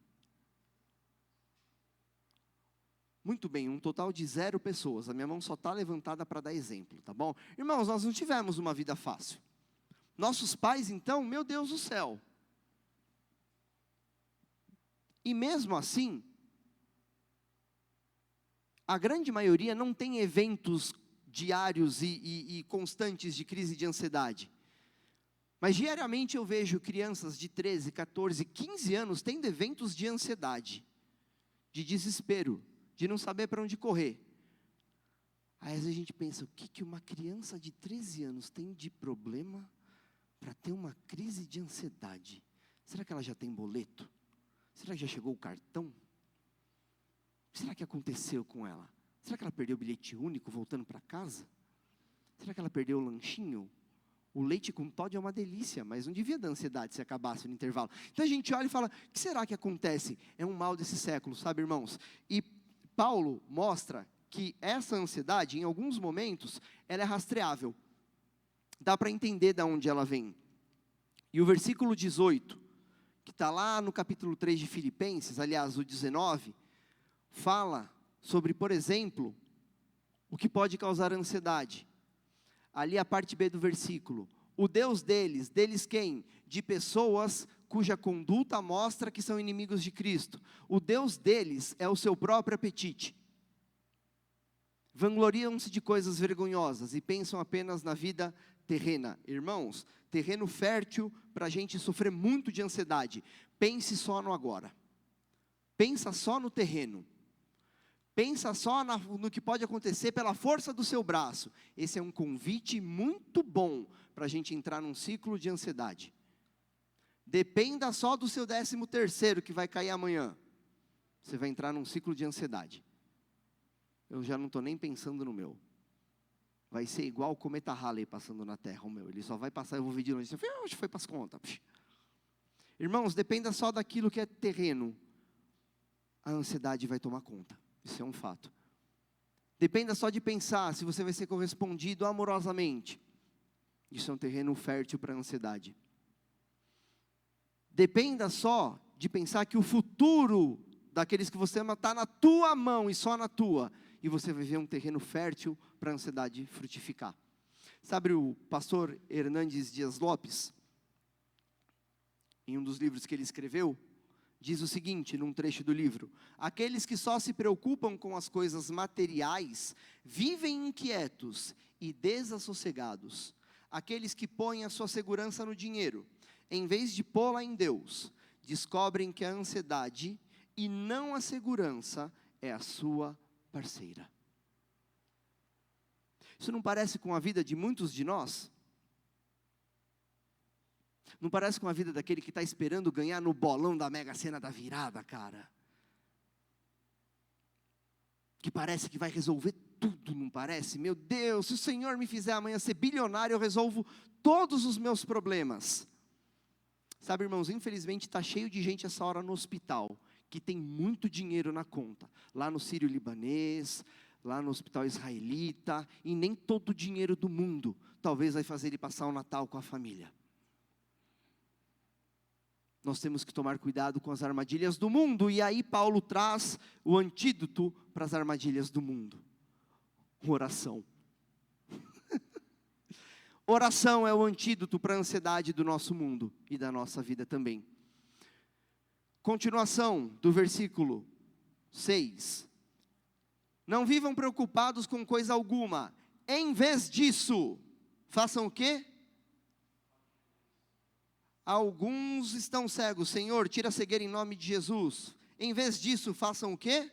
Muito bem, um total de 0 pessoas. A minha mão só está levantada para dar exemplo, tá bom? Irmãos, nós não tivemos uma vida fácil. Nossos pais, então, meu Deus do céu. E mesmo assim, a grande maioria não tem eventos diários e constantes de crise de ansiedade. Mas diariamente eu vejo crianças de 13, 14, 15 anos tendo eventos de ansiedade, de desespero, de não saber para onde correr. Aí às vezes a gente pensa, o que uma criança de 13 anos tem de problema para ter uma crise de ansiedade? Será que ela já tem boleto? Será que já chegou o cartão? será que aconteceu com ela? Será que ela perdeu o bilhete único voltando para casa? Será que ela perdeu o lanchinho? O leite com Toddy é uma delícia, mas não devia dar ansiedade se acabasse no intervalo. Então a gente olha e fala, o que será que acontece? É um mal desse século, sabe, irmãos? E Paulo mostra que essa ansiedade, em alguns momentos, ela é rastreável. Dá para entender de onde ela vem. E o versículo 18, que está lá no capítulo 3 de Filipenses, aliás, o 19, fala sobre, por exemplo, o que pode causar ansiedade. Ali a parte B do versículo, o Deus deles quem? De pessoas cuja conduta mostra que são inimigos de Cristo. O Deus deles é o seu próprio apetite. Vangloriam-se de coisas vergonhosas e pensam apenas na vida terrena. Irmãos, terreno fértil para a gente sofrer muito de ansiedade. Pense só no agora. Pensa só no terreno. Pensa só no que pode acontecer pela força do seu braço. Esse é um convite muito bom para a gente entrar num ciclo de ansiedade. Dependa só do seu 13º que vai cair amanhã. Você vai entrar num ciclo de ansiedade. Eu já não estou nem pensando no meu. Vai ser igual o cometa Halley passando na Terra, o meu. Ele só vai passar, eu vou ver de longe. Hoje foi para as contas. Irmãos, dependa só daquilo que é terreno. A ansiedade vai tomar conta. Isso é um fato. Dependa só de pensar se você vai ser correspondido amorosamente. Isso é um terreno fértil para a ansiedade. Dependa só de pensar que o futuro daqueles que você ama está na tua mão e só na tua. E você vai ver um terreno fértil para a ansiedade frutificar. Sabe o pastor Hernandes Dias Lopes? Em um dos livros que ele escreveu, diz o seguinte, num trecho do livro: aqueles que só se preocupam com as coisas materiais, vivem inquietos e desassossegados. Aqueles que põem a sua segurança no dinheiro, em vez de pô-la em Deus, descobrem que a ansiedade e não a segurança é a sua parceira. Isso não parece com a vida de muitos de nós? Não parece com a vida daquele que está esperando ganhar no bolão da Mega Sena da virada, cara? Que parece que vai resolver tudo, não parece? Meu Deus, se o Senhor me fizer amanhã ser bilionário, eu resolvo todos os meus problemas. Sabe, irmãos, infelizmente está cheio de gente essa hora no hospital, que tem muito dinheiro na conta. Lá no Sírio-Libanês, lá no hospital israelita, e nem todo o dinheiro do mundo talvez vai fazer ele passar o Natal com a família. Nós temos que tomar cuidado com as armadilhas do mundo, e aí Paulo traz o antídoto para as armadilhas do mundo: oração. Oração é o antídoto para a ansiedade do nosso mundo e da nossa vida também. Continuação do versículo 6. Não vivam preocupados com coisa alguma, em vez disso, façam o quê? Alguns estão cegos, Senhor, tira a cegueira em nome de Jesus. Em vez disso, façam o quê?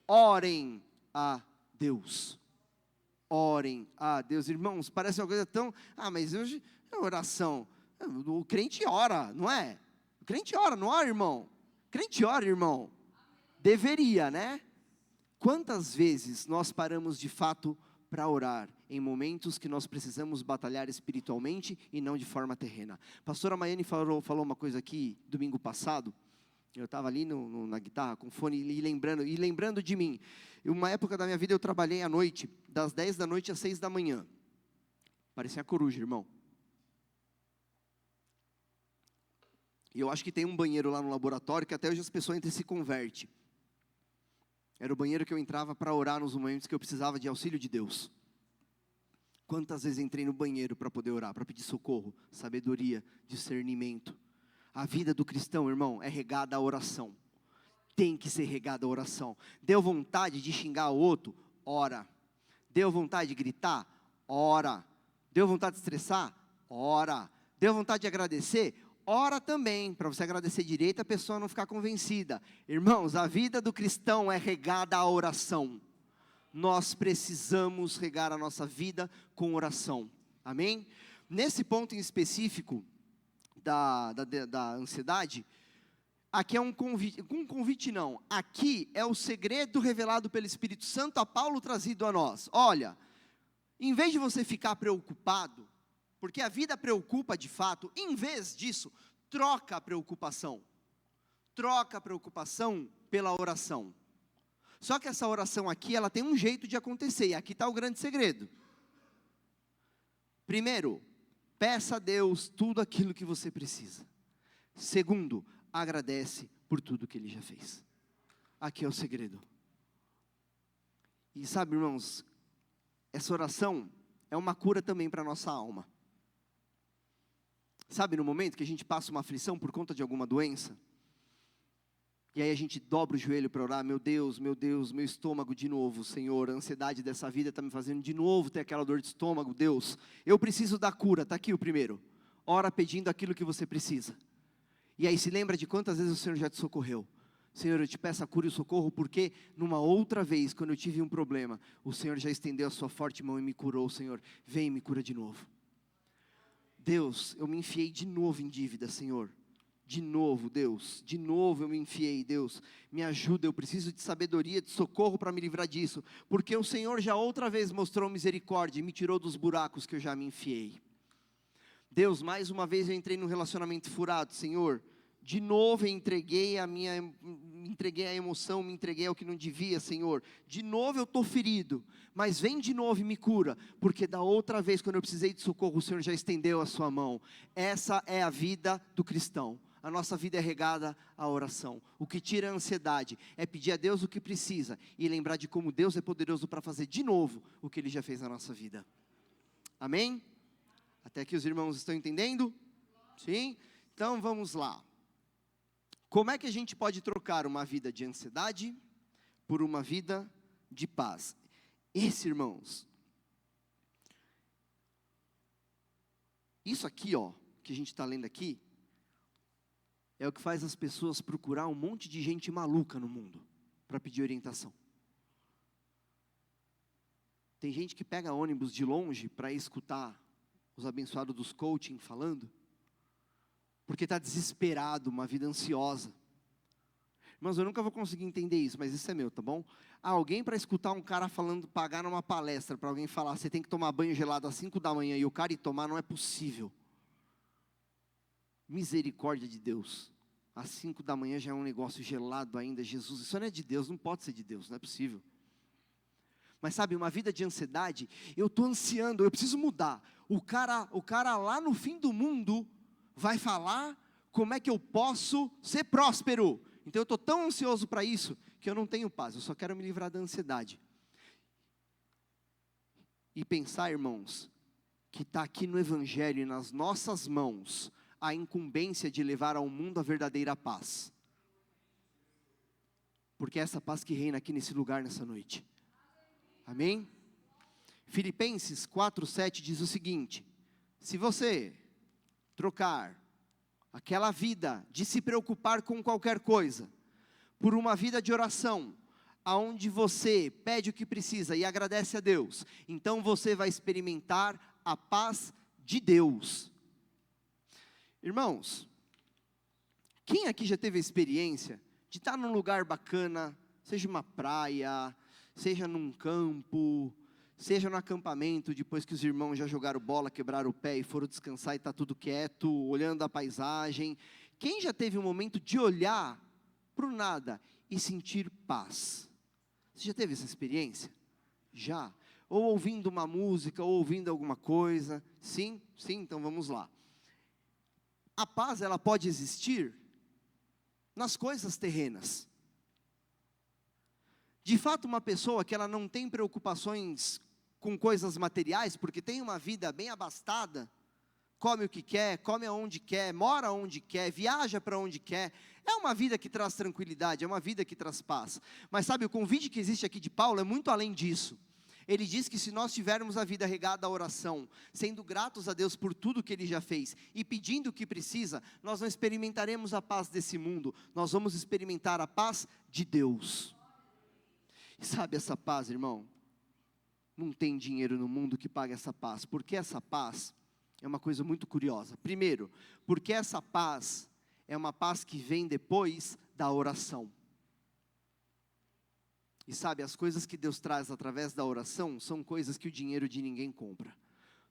Orem a Deus. Orem a Deus. Irmãos, parece uma coisa tão... mas hoje é oração. O crente ora, não é? O crente ora, não ora, irmão? O crente ora, irmão. Deveria, né? Quantas vezes nós paramos de fato para orar em momentos que nós precisamos batalhar espiritualmente e não de forma terrena? Pastora Maiane falou uma coisa aqui domingo passado. Eu estava ali na guitarra com fone e lembrando de mim. Uma época da minha vida eu trabalhei à noite, das 10 da noite às 6 da manhã. Parecia uma coruja, irmão. E eu acho que tem um banheiro lá no laboratório que até hoje as pessoas entram e se convertem. Era o banheiro que eu entrava para orar nos momentos que eu precisava de auxílio de Deus. Quantas vezes entrei no banheiro para poder orar, para pedir socorro, sabedoria, discernimento. A vida do cristão, irmão, é regada à oração. Tem que ser regada à oração. Deu vontade de xingar o outro? Ora. Deu vontade de gritar? Ora. Deu vontade de estressar? Ora. Deu vontade de agradecer? Ora também, para você agradecer direito, a pessoa não ficar convencida. Irmãos, a vida do cristão é regada à oração. Nós precisamos regar a nossa vida com oração. Amém? Nesse ponto em específico da ansiedade, aqui é um convite não, aqui é o segredo revelado pelo Espírito Santo a Paulo trazido a nós. Olha, em vez de você ficar preocupado, porque a vida preocupa de fato, em vez disso, troca a preocupação pela oração. Só que essa oração aqui, ela tem um jeito de acontecer, e aqui está o grande segredo. Primeiro, peça a Deus tudo aquilo que você precisa. Segundo, agradece por tudo que Ele já fez. Aqui é o segredo. E sabe, irmãos, essa oração é uma cura também para a nossa alma. Sabe, no momento que a gente passa uma aflição por conta de alguma doença, e aí a gente dobra o joelho para orar, meu Deus, meu estômago de novo, Senhor, a ansiedade dessa vida está me fazendo de novo ter aquela dor de estômago, Deus, eu preciso da cura, está aqui o primeiro, ora pedindo aquilo que você precisa, e aí se lembra de quantas vezes o Senhor já te socorreu. Senhor, eu te peço a cura e o socorro, porque numa outra vez, quando eu tive um problema, o Senhor já estendeu a sua forte mão e me curou, Senhor, vem e me cura de novo. Deus, eu me enfiei de novo em dívida, Senhor, de novo, Deus, de novo eu me enfiei, Deus, me ajuda, eu preciso de sabedoria, de socorro para me livrar disso, porque o Senhor já outra vez mostrou misericórdia e me tirou dos buracos que eu já me enfiei. Deus, mais uma vez eu entrei num relacionamento furado, Senhor, de novo eu entreguei a emoção, me entreguei ao que não devia, Senhor, de novo eu estou ferido, mas vem de novo e me cura, porque da outra vez quando eu precisei de socorro, o Senhor já estendeu a sua mão. Essa é a vida do cristão. A nossa vida é regada à oração. O que tira a ansiedade é pedir a Deus o que precisa e lembrar de como Deus é poderoso para fazer de novo o que Ele já fez na nossa vida. Amém? Até aqui os irmãos estão entendendo? Sim? Então vamos lá. Como é que a gente pode trocar uma vida de ansiedade por uma vida de paz? Esse, irmãos, isso aqui, ó, que a gente está lendo aqui, é o que faz as pessoas procurar um monte de gente maluca no mundo para pedir orientação. Tem gente que pega ônibus de longe para escutar os abençoados dos coaching falando, porque está desesperado, uma vida ansiosa. Irmãos, eu nunca vou conseguir entender isso, mas isso é meu, tá bom? Alguém para escutar um cara falando, pagar numa palestra, para alguém falar, você tem que tomar banho gelado às 5 da manhã, e o cara ir tomar, não é possível. Misericórdia de Deus. Às 5 da manhã já é um negócio gelado ainda, Jesus, isso não é de Deus, não pode ser de Deus, não é possível. Mas sabe, uma vida de ansiedade, eu estou ansiando, eu preciso mudar. O cara lá no fim do mundo vai falar como é que eu posso ser próspero. Então eu estou tão ansioso para isso, que eu não tenho paz, eu só quero me livrar da ansiedade. E pensar, irmãos, que está aqui no Evangelho e nas nossas mãos, a incumbência de levar ao mundo a verdadeira paz. Porque é essa paz que reina aqui nesse lugar, nessa noite. Amém? Filipenses 4:7 diz o seguinte: se você trocar aquela vida de se preocupar com qualquer coisa, por uma vida de oração, aonde você pede o que precisa e agradece a Deus, então você vai experimentar a paz de Deus. Irmãos, quem aqui já teve a experiência de estar num lugar bacana, seja uma praia, seja num campo, seja no acampamento, depois que os irmãos já jogaram bola, quebraram o pé e foram descansar e está tudo quieto, olhando a paisagem. Quem já teve um momento de olhar para o nada e sentir paz? Você já teve essa experiência? Já? Ou ouvindo uma música, ou ouvindo alguma coisa? Sim? Sim, então vamos lá. A paz, ela pode existir nas coisas terrenas. De fato, uma pessoa que ela não tem preocupações com coisas materiais, porque tem uma vida bem abastada, come o que quer, come aonde quer, mora onde quer, viaja para onde quer, é uma vida que traz tranquilidade, é uma vida que traz paz. Mas sabe, o convite que existe aqui de Paulo é muito além disso. Ele diz que se nós tivermos a vida regada à oração, sendo gratos a Deus por tudo que Ele já fez, e pedindo o que precisa, nós não experimentaremos a paz desse mundo, nós vamos experimentar a paz de Deus. E sabe essa paz, irmão? Não tem dinheiro no mundo que pague essa paz, porque essa paz é uma coisa muito curiosa. Primeiro, porque essa paz, é uma paz que vem depois da oração. E sabe, as coisas que Deus traz através da oração são coisas que o dinheiro de ninguém compra.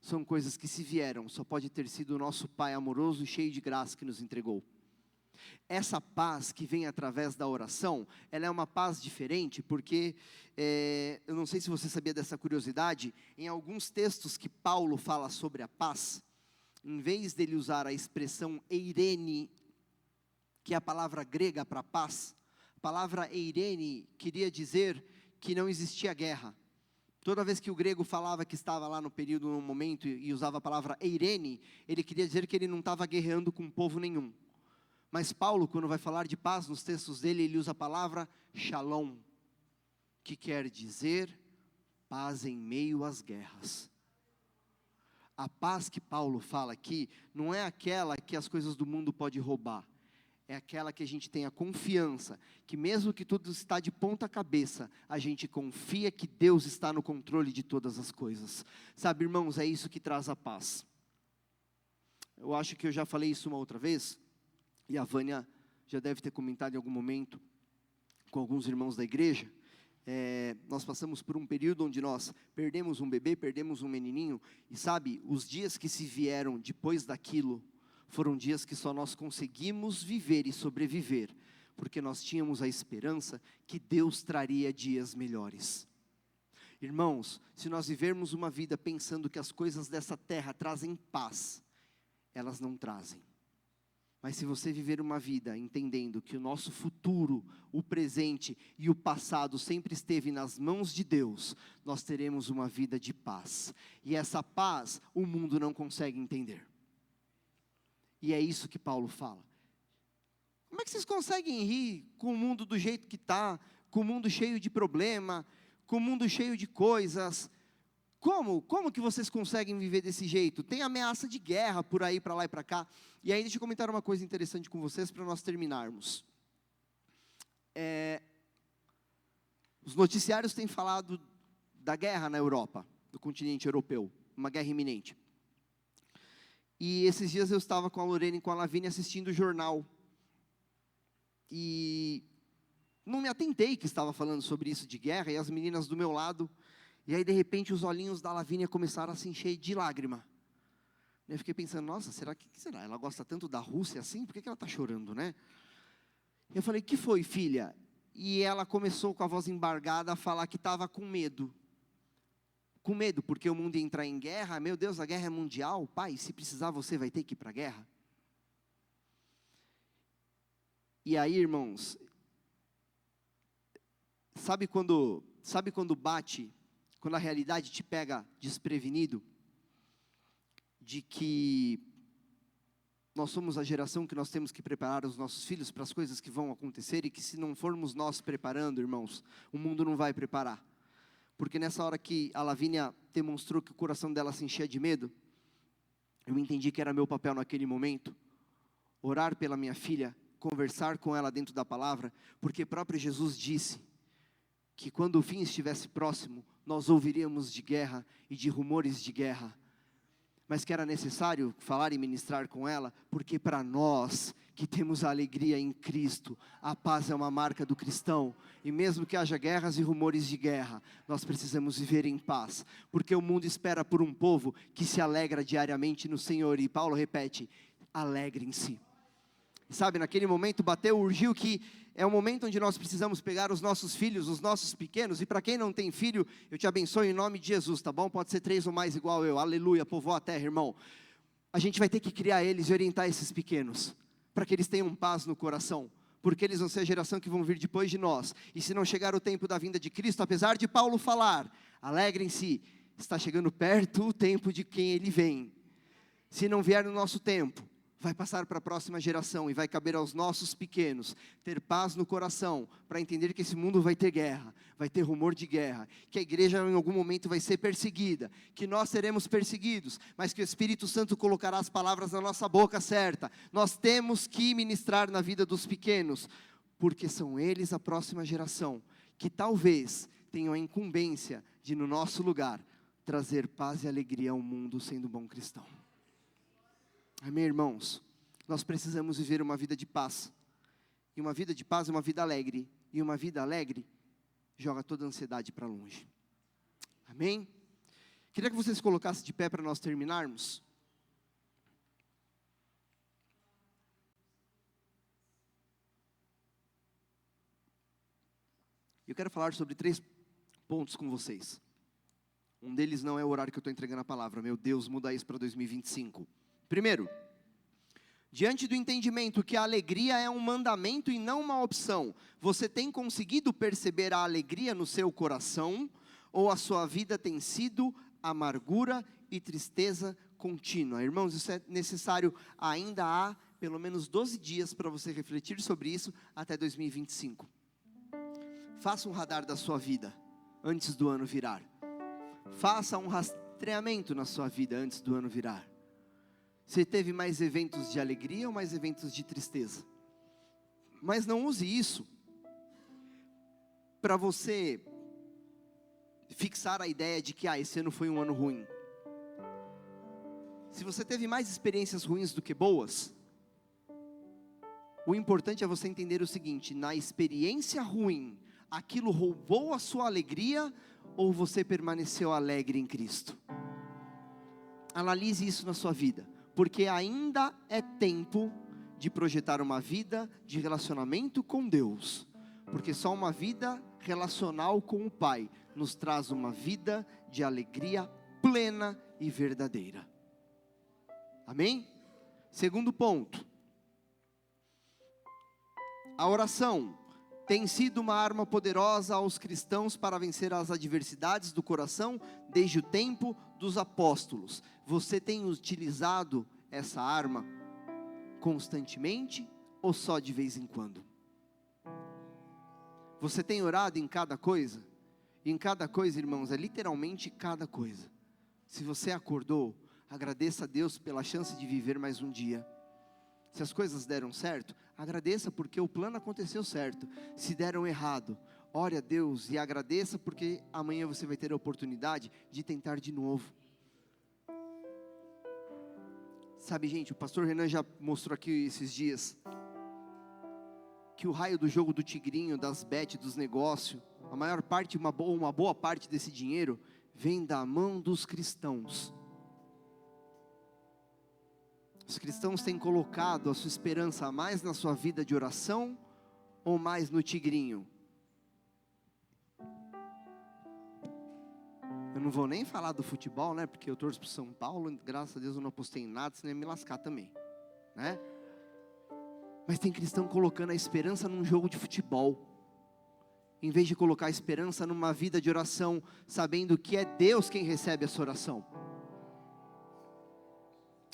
São coisas que, se vieram, só pode ter sido o nosso Pai amoroso e cheio de graça que nos entregou. Essa paz que vem através da oração, ela é uma paz diferente, porque, eu não sei se você sabia dessa curiosidade, em alguns textos que Paulo fala sobre a paz, em vez dele usar a expressão eirene, que é a palavra grega para paz, a palavra eirene queria dizer que não existia guerra. Toda vez que o grego falava que estava lá no período, no momento, e usava a palavra eirene, ele queria dizer que ele não estava guerreando com povo nenhum. Mas Paulo, quando vai falar de paz nos textos dele, ele usa a palavra shalom, que quer dizer paz em meio às guerras. A paz que Paulo fala aqui, não é aquela que as coisas do mundo podem roubar. É aquela que a gente tem a confiança, que mesmo que tudo está de ponta cabeça, a gente confia que Deus está no controle de todas as coisas. Sabe, irmãos, é isso que traz a paz. Eu acho que eu já falei isso uma outra vez, e a Vânia já deve ter comentado em algum momento com alguns irmãos da igreja. Nós passamos por um período onde nós perdemos um bebê, perdemos um menininho, e sabe, os dias que se vieram depois daquilo, foram dias que só nós conseguimos viver e sobreviver, porque nós tínhamos a esperança que Deus traria dias melhores. Irmãos, se nós vivermos uma vida pensando que as coisas dessa terra trazem paz, elas não trazem. Mas se você viver uma vida entendendo que o nosso futuro, o presente e o passado sempre esteve nas mãos de Deus, nós teremos uma vida de paz. E essa paz o mundo não consegue entender. E é isso que Paulo fala. Como é que vocês conseguem rir com o mundo do jeito que está, com o mundo cheio de problema, com o mundo cheio de coisas? Como que vocês conseguem viver desse jeito? Tem ameaça de guerra por aí, para lá e para cá. E aí deixa eu comentar uma coisa interessante com vocês para nós terminarmos. Os noticiários têm falado da guerra na Europa, no continente europeu, uma guerra iminente. E esses dias eu estava com a Lorena e com a Lavínia assistindo o jornal. E não me atentei que estava falando sobre isso de guerra, e as meninas do meu lado. E aí de repente os olhinhos da Lavínia começaram a se encher de lágrima. Eu fiquei pensando, nossa, que será? Ela gosta tanto da Rússia assim? Por que ela está chorando, né? Eu falei, que foi, filha? E ela começou com a voz embargada a falar que estava com medo. Com medo, porque o mundo ia entrar em guerra. Meu Deus, a guerra é mundial. Pai, se precisar você vai ter que ir para a guerra. E aí, irmãos, sabe quando bate, quando a realidade te pega desprevenido, de que nós somos a geração que nós temos que preparar os nossos filhos para as coisas que vão acontecer, e que se não formos nós preparando, irmãos, o mundo não vai preparar. Porque nessa hora que a Lavínia demonstrou que o coração dela se enchia de medo, eu entendi que era meu papel naquele momento, orar pela minha filha, conversar com ela dentro da palavra, porque próprio Jesus disse que quando o fim estivesse próximo, nós ouviríamos de guerra e de rumores de guerra. Mas que era necessário falar e ministrar com ela, porque para nós que temos a alegria em Cristo, a paz é uma marca do cristão, e mesmo que haja guerras e rumores de guerra, nós precisamos viver em paz, porque o mundo espera por um povo que se alegra diariamente no Senhor, e Paulo repete, alegrem-se. Sabe, naquele momento bateu, urgiu que é o momento onde nós precisamos pegar os nossos filhos, os nossos pequenos, e para quem não tem filho, eu te abençoo em nome de Jesus, tá bom? Pode ser 3 ou mais igual eu, aleluia, povoa a terra, irmão. A gente vai ter que criar eles e orientar esses pequenos, para que eles tenham paz no coração, porque eles vão ser a geração que vão vir depois de nós, e se não chegar o tempo da vinda de Cristo, apesar de Paulo falar, alegrem-se, está chegando perto o tempo de quem ele vem. Se não vier no nosso tempo, vai passar para a próxima geração, e vai caber aos nossos pequenos ter paz no coração, para entender que esse mundo vai ter guerra, vai ter rumor de guerra, que a igreja em algum momento vai ser perseguida, que nós seremos perseguidos, mas que o Espírito Santo colocará as palavras na nossa boca certa. Nós temos que ministrar na vida dos pequenos, porque são eles a próxima geração, que talvez tenham a incumbência de, no nosso lugar, trazer paz e alegria ao mundo sendo bom cristão. Amém, irmãos? Nós precisamos viver uma vida de paz. E uma vida de paz é uma vida alegre. E uma vida alegre joga toda a ansiedade para longe. Amém? Queria que vocês se colocassem de pé para nós terminarmos. Eu quero falar sobre 3 pontos com vocês. Um deles não é o horário que eu estou entregando a palavra. Meu Deus, muda isso para 2025. Primeiro, diante do entendimento que a alegria é um mandamento e não uma opção, você tem conseguido perceber a alegria no seu coração? Ou a sua vida tem sido amargura e tristeza contínua? Irmãos, isso é necessário. Ainda há pelo menos 12 dias para você refletir sobre isso até 2025. Faça um radar da sua vida antes do ano virar. Faça um rastreamento na sua vida antes do ano virar. Você teve mais eventos de alegria ou mais eventos de tristeza? Mas não use isso para você fixar a ideia de que esse ano foi um ano ruim. Se você teve mais experiências ruins do que boas, o importante é você entender o seguinte: na experiência ruim, aquilo roubou a sua alegria ou você permaneceu alegre em Cristo? Analise isso na sua vida, porque ainda é tempo de projetar uma vida de relacionamento com Deus, porque só uma vida relacional com o Pai nos traz uma vida de alegria plena e verdadeira. Amém? Segundo ponto, a oração tem sido uma arma poderosa aos cristãos para vencer as adversidades do coração desde o tempo dos apóstolos. Você tem utilizado essa arma constantemente ou só de vez em quando? Você tem orado em cada coisa? E em cada coisa, irmãos, é literalmente cada coisa. Se você acordou, agradeça a Deus pela chance de viver mais um dia. Se as coisas deram certo, agradeça porque o plano aconteceu certo. Se deram errado, ore a Deus e agradeça porque amanhã você vai ter a oportunidade de tentar de novo. Sabe, gente, o pastor Renan já mostrou aqui esses dias que o raio do jogo do tigrinho, das bet, dos negócios, a maior parte, uma boa parte desse dinheiro vem da mão dos cristãos. Os cristãos têm colocado a sua esperança mais na sua vida de oração ou mais no tigrinho? Eu não vou nem falar do futebol, né? Porque eu torço para o São Paulo, graças a Deus eu não apostei em nada, senão ia me lascar também, né? Mas tem cristão colocando a esperança num jogo de futebol, em vez de colocar a esperança numa vida de oração, sabendo que é Deus quem recebe essa oração.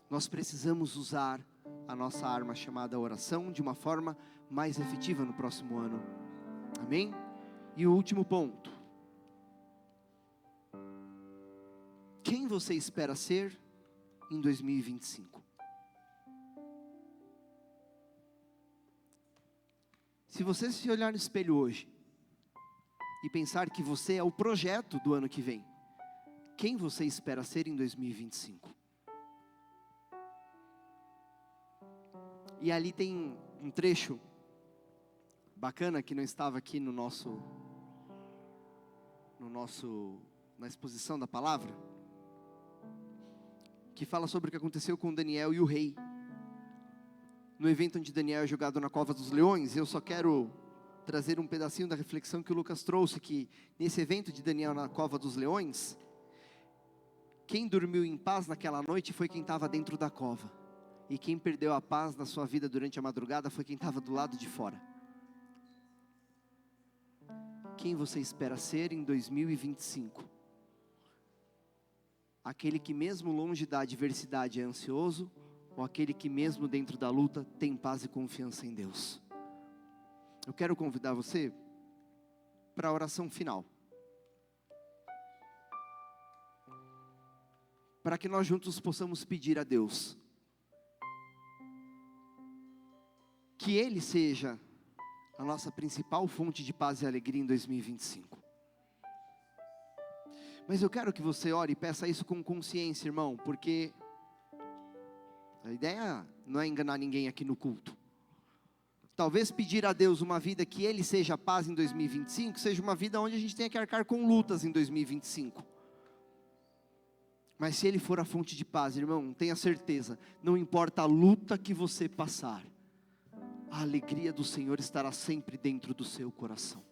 Nós precisamos usar a nossa arma chamada oração de uma forma mais efetiva no próximo ano. Amém? E o último ponto. Quem você espera ser em 2025? Se você se olhar no espelho hoje e pensar que você é o projeto do ano que vem, quem você espera ser em 2025? E ali tem um trecho bacana que não estava aqui na exposição da palavra, que fala sobre o que aconteceu com Daniel e o rei. No evento onde Daniel é jogado na cova dos leões, eu só quero trazer um pedacinho da reflexão que o Lucas trouxe, que nesse evento de Daniel na cova dos leões, quem dormiu em paz naquela noite foi quem estava dentro da cova. E quem perdeu a paz na sua vida durante a madrugada foi quem estava do lado de fora. Quem você espera ser em 2025? Aquele que mesmo longe da adversidade é ansioso, ou aquele que mesmo dentro da luta tem paz e confiança em Deus? Eu quero convidar você para a oração final, para que nós juntos possamos pedir a Deus que Ele seja a nossa principal fonte de paz e alegria em 2025. Mas eu quero que você ore e peça isso com consciência, irmão, porque A ideia não é enganar ninguém aqui no culto. Talvez pedir a Deus uma vida que Ele seja paz em 2025, seja uma vida onde a gente tenha que arcar com lutas em 2025. Mas se Ele for a fonte de paz, irmão, tenha certeza, não importa a luta que você passar, a alegria do Senhor estará sempre dentro do seu coração.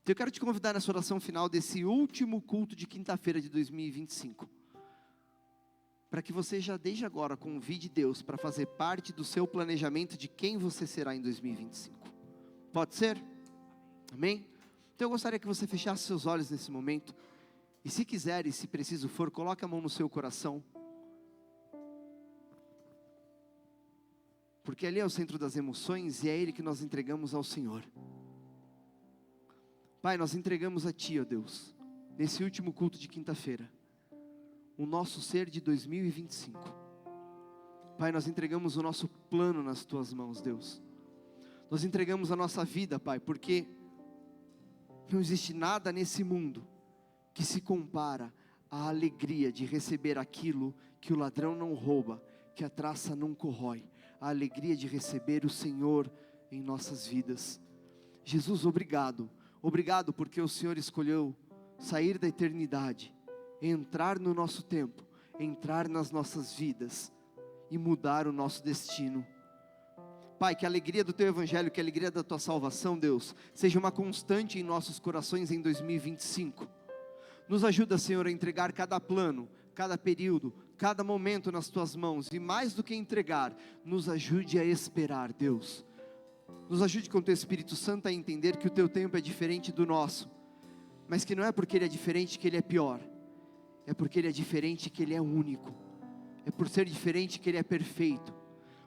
Então eu quero te convidar nessa oração final desse último culto de quinta-feira de 2025. Para que você já desde agora convide Deus para fazer parte do seu planejamento de quem você será em 2025. Pode ser? Amém? Então eu gostaria que você fechasse seus olhos nesse momento. E se quiser e se preciso for, coloque a mão no seu coração. Porque ali é o centro das emoções e é Ele que nós entregamos ao Senhor. Pai, nós entregamos a Ti, ó Deus, nesse último culto de quinta-feira, o nosso ser de 2025. Pai, nós entregamos o nosso plano nas Tuas mãos, Deus. Nós entregamos a nossa vida, Pai, porque não existe nada nesse mundo que se compara à alegria de receber aquilo que o ladrão não rouba, que a traça não corrói, a alegria de receber o Senhor em nossas vidas. Jesus, obrigado. Obrigado porque o Senhor escolheu sair da eternidade, entrar no nosso tempo, entrar nas nossas vidas e mudar o nosso destino. Pai, que a alegria do Teu Evangelho, que a alegria da Tua salvação, Deus, seja uma constante em nossos corações em 2025. Nos ajuda, Senhor, a entregar cada plano, cada período, cada momento nas Tuas mãos. E mais do que entregar, nos ajude a esperar, Deus. Nos ajude com o Teu Espírito Santo a entender que o Teu tempo é diferente do nosso. Mas que não é porque Ele é diferente que Ele é pior. É porque Ele é diferente que Ele é único. É por ser diferente que Ele é perfeito.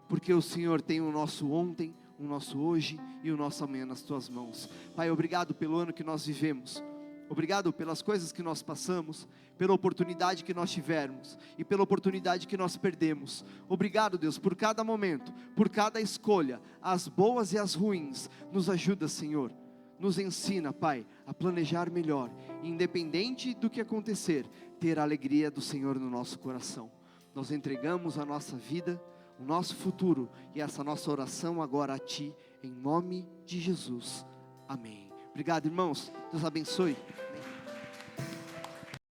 Porque o Senhor tem o nosso ontem, o nosso hoje e o nosso amanhã nas Tuas mãos. Pai, obrigado pelo ano que nós vivemos. Obrigado pelas coisas que nós passamos, pela oportunidade que nós tivemos e pela oportunidade que nós perdemos. Obrigado, Deus, por cada momento, por cada escolha, as boas e as ruins. Nos ajuda, Senhor. Nos ensina, Pai, a planejar melhor, independente do que acontecer, ter a alegria do Senhor no nosso coração. Nós entregamos a nossa vida, o nosso futuro e essa nossa oração agora a Ti, em nome de Jesus. Amém. Obrigado, irmãos. Deus abençoe. Amém.